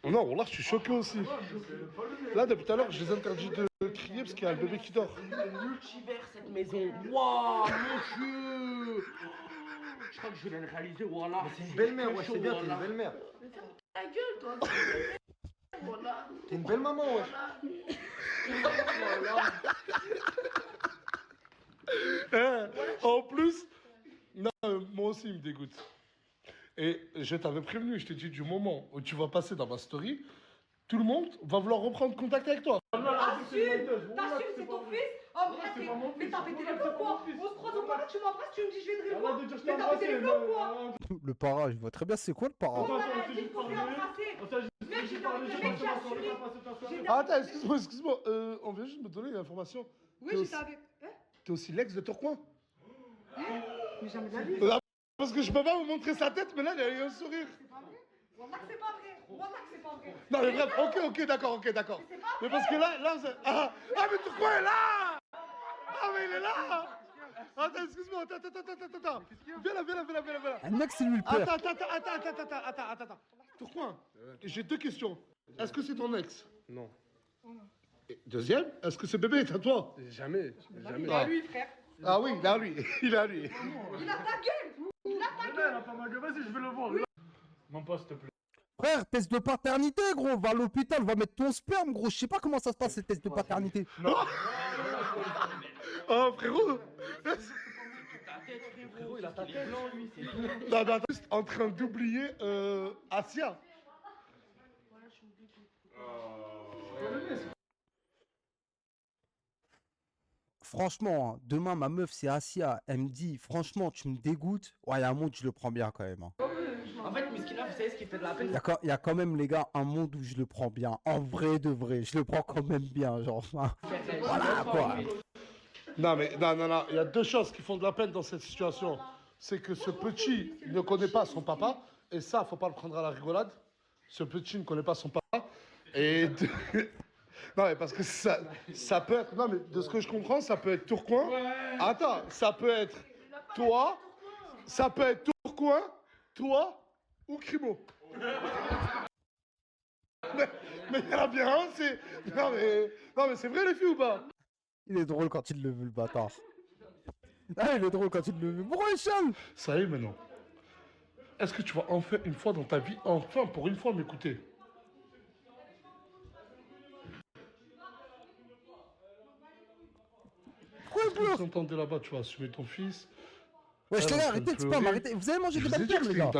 Non, là, je suis choqué aussi. Là, depuis tout à l'heure, je les interdis de crier parce qu'il y a un bébé qui dort. Multivers, cette maison. Waouh, mon Dieu. Je crois que je vais la réaliser, voilà. C'est une belle-mère, ouais, c'est bien, t'es une belle-mère. Ta gueule, toi. Voilà. T'es une belle maman, ouais. En plus, non, moi aussi, il me dégoûte. Et je t'avais prévenu, je t'ai dit du moment où tu vas passer dans ma story, tout le monde va vouloir reprendre contact avec toi. T'assumes, c'est ton fils. Oh, mais t'as pété les plombs, quoi. On se croise au parrain, tu m'embrasses, tu me dis je vais te revoir. Mais t'as pété les plombs, quoi. Le para, je vois très bien c'est quoi le para. On a dit qu'on s'est embrassé. Mec, j'étais avec le mec qui a assuré. Attends, excuse-moi, on vient juste me donner une information. Oui, j'étais avec. T'es aussi l'ex de Tourcoing? Mais jamais de la vie. Parce que je peux pas vous montrer sa tête, mais là, il a eu un sourire. Wallah que c'est pas vrai. Wallah que c'est pas vrai. Non, mais bref, ok, d'accord. Mais parce que là, vous êtes... Ah, mais Tourcoing est là! Ah, mais il est là! Attends, excuse-moi, attends. Viens là. Un mec, c'est lui le père. Attends. Tourcoing, j'ai 2 questions. Est-ce que c'est ton ex? Non. Et deuxième, est-ce que ce bébé est à toi? Jamais. Il a lui, frère. Ah oui, il a lui. Il a ta gueule. Il a ta gueule. pas ma gueule, vas-y, je vais le voir. Mon poste, s'il te plaît. Frère, test de paternité, gros. Va à l'hôpital, va mettre ton sperme, gros. Je sais pas comment ça se passe, ces tests de paternité. Non. Oh, frérot. Frérot, il a ta tête. Lui, c'est Non, juste en train d'oublier Asia. Franchement, hein, demain, ma meuf, c'est Asia. Elle me dit, franchement, tu me dégoûtes. Ouais, il y a un monde, je le prends bien quand même. Hein. En fait, Miskina, vous savez ce qui fait de la peine? Il y a quand même, les gars, un monde où je le prends bien. En vrai de vrai, je le prends quand même bien. Genre, enfin, voilà quoi. Non, il y a 2 choses qui font de la peine dans cette situation. C'est que ce petit ne connaît pas son papa. Et ça, faut pas le prendre à la rigolade. ce petit ne connaît pas son papa. Et non, mais parce que ça peut être... Non, mais de ce que je comprends, ça peut être Tourcoing. Attends, ça peut être toi, ça peut être Tourcoing, toi ou Crimo. Mais il y en a bien un, c'est... Non, mais c'est vrai, les filles, ou pas? Il est drôle quand il le veut, le bâtard. Ah, il est drôle quand il le veut. Pourquoi il chante? Ça y est, maintenant. Est-ce que tu vas enfin, une fois dans ta vie, enfin, pour une fois, m'écouter? Pourquoi il pleure? Vous entendez là-bas, tu vas assumer ton fils. Ouais, je t'ai dit, arrêtez de spam, arrêtez. Vous avez mangé des belles pierres, les gars.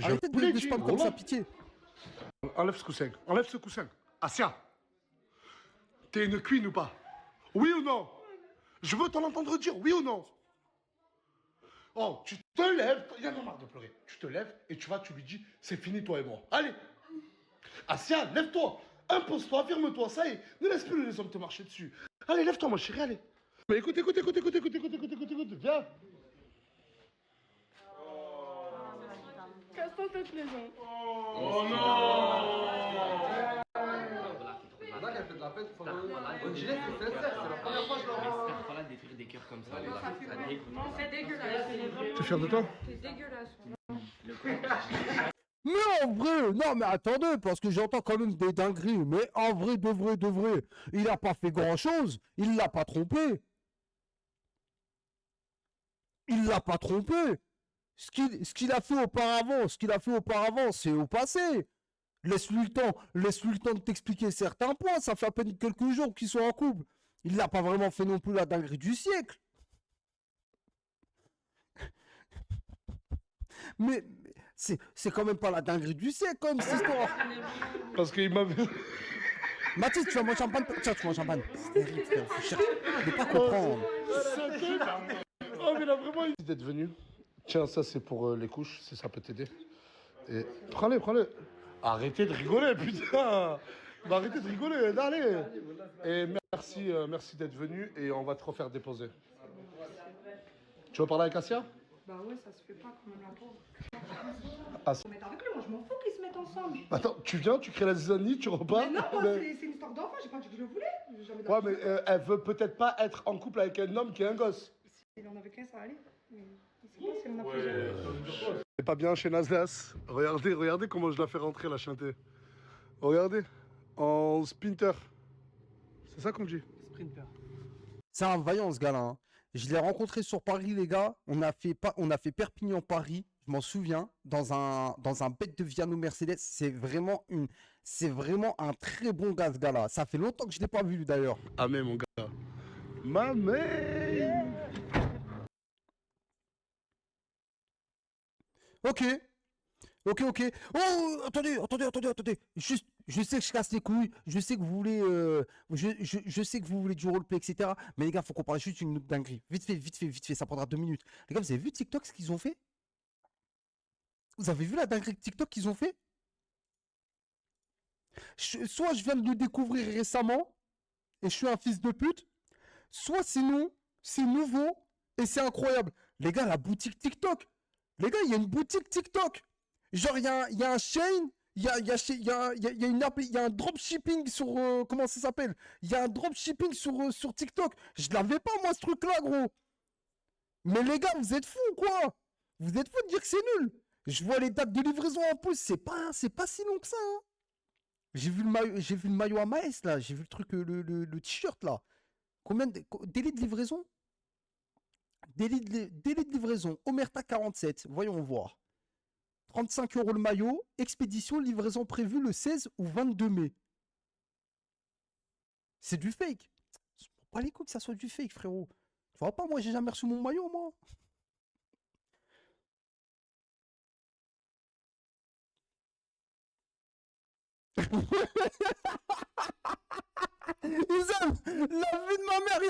Arrêtez de spam comme ça, pitié. Enlève ce coussin. Enlève ce coussin. Asia, t'es une queen ou pas? Oui ou non? Je veux t'en entendre dire oui ou non. Oh, tu te lèves. Il y en a marre de pleurer. Tu te lèves et tu lui dis, c'est fini toi et moi. Allez. Asia, lève-toi. Impose-toi, affirme-toi. Ça y est. Ne laisse plus les hommes te marcher dessus. Allez, lève-toi, ma chérie, allez. Mais écoute. Viens. Casse-toi cette maison. Oh non! Maintenant qu'elle fait de la fête, on dirait que c'est sincère, c'est la première fois que je le vois. Pas là d'écrire des cœurs comme ça. Non, c'est dégueulasse. T'es fier de toi? C'est dégueulasse. Mais en vrai, non mais attendez, parce que j'entends quand même des dingueries, mais en vrai, de vrai, il a pas fait grand chose, il l'a pas trompé. Il l'a pas trompé. Ce qu'il a fait auparavant, c'est au passé. Laisse-lui le temps de t'expliquer certains points, ça fait à peine quelques jours qu'ils sont en couple. Il n'a pas vraiment fait non plus la dinguerie du siècle. Mais c'est quand même pas la dinguerie du siècle, comme cette histoire. Parce qu'il m'avait... Mathis, tu vas manger champagne? Tiens, tu manges champagne. C'est terrible, frère. Faut chercher. Ne pas comprendre. Oh, mais il a vraiment envie d'être venu. Tiens, ça c'est pour les couches, si ça peut t'aider. Et prends-les. Arrêtez de rigoler, putain. Bah, arrêtez de rigoler, allez. Et merci d'être venu et on va te refaire déposer. Tu veux parler avec Asia? Bah ouais, ça se fait pas quand même la pauvre. Ah, Se mettre avec lui, moi je m'en fous qu'ils se mettent ensemble. attends, tu viens, tu crées la zizanie, tu repars. Mais non, moi c'est une histoire d'enfant, j'ai pas dit que je le voulais. Jamais Ouais, mais elle veut peut-être pas être en couple avec un homme qui est un gosse. S'il en avait qu'un, ça allait. Mais il sait pas si on a plusieurs. C'est pas bien chez Nasdaq. Regardez comment je la fais rentrer, la chantée. Regardez, en sprinter. C'est ça qu'on dit? Sprinter. C'est un vaillant, ce gars-là. Hein. Je l'ai rencontré sur Paris, les gars. On a fait Perpignan-Paris, je m'en souviens, dans un bête de Viano Mercedes. C'est vraiment un très bon gars, ce gars-là. Ça fait longtemps que je l'ai pas vu, d'ailleurs. Ah mais mon gars. Ma mère. Ok. Oh, attendez. Juste, je sais que je casse les couilles. Je sais que vous voulez, je sais que vous voulez du roleplay, etc. Mais les gars, faut qu'on parle juste d'une dinguerie. Vite fait. Ça prendra 2 minutes. Les gars, vous avez vu TikTok, ce qu'ils ont fait? Vous avez vu la dinguerie de TikTok qu'ils ont fait? Soit je viens de le découvrir récemment et je suis un fils de pute. Soit sinon, c'est nouveau et c'est incroyable. Les gars, la boutique TikTok. Les gars, il y a une boutique TikTok. Genre, il y a un chain, il y a un dropshipping sur... comment ça s'appelle? Il y a un dropshipping sur TikTok. Je l'avais pas, moi, ce truc-là, gros. Mais les gars, vous êtes fous, quoi? Vous êtes fous de dire que c'est nul. Je vois les dates de livraison en plus, c'est pas si long que ça. Hein. J'ai vu le maillot à Maes, là. J'ai vu le truc, le t-shirt, là. Combien de... Délai de livraison? Délai de livraison, Omerta 47, voyons voir. 35 € le maillot, expédition, livraison prévue le 16 ou 22 mai. C'est du fake. Pas les couilles que ça soit du fake, frérot. Tu vois pas, moi j'ai jamais reçu mon maillot, moi. Ils aiment la vie de ma mère,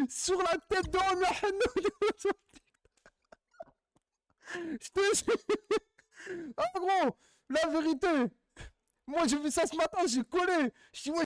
sur la tête de je te jure. Ah gros, la vérité. Moi j'ai vu ça ce matin, j'ai collé. Je dis ouais.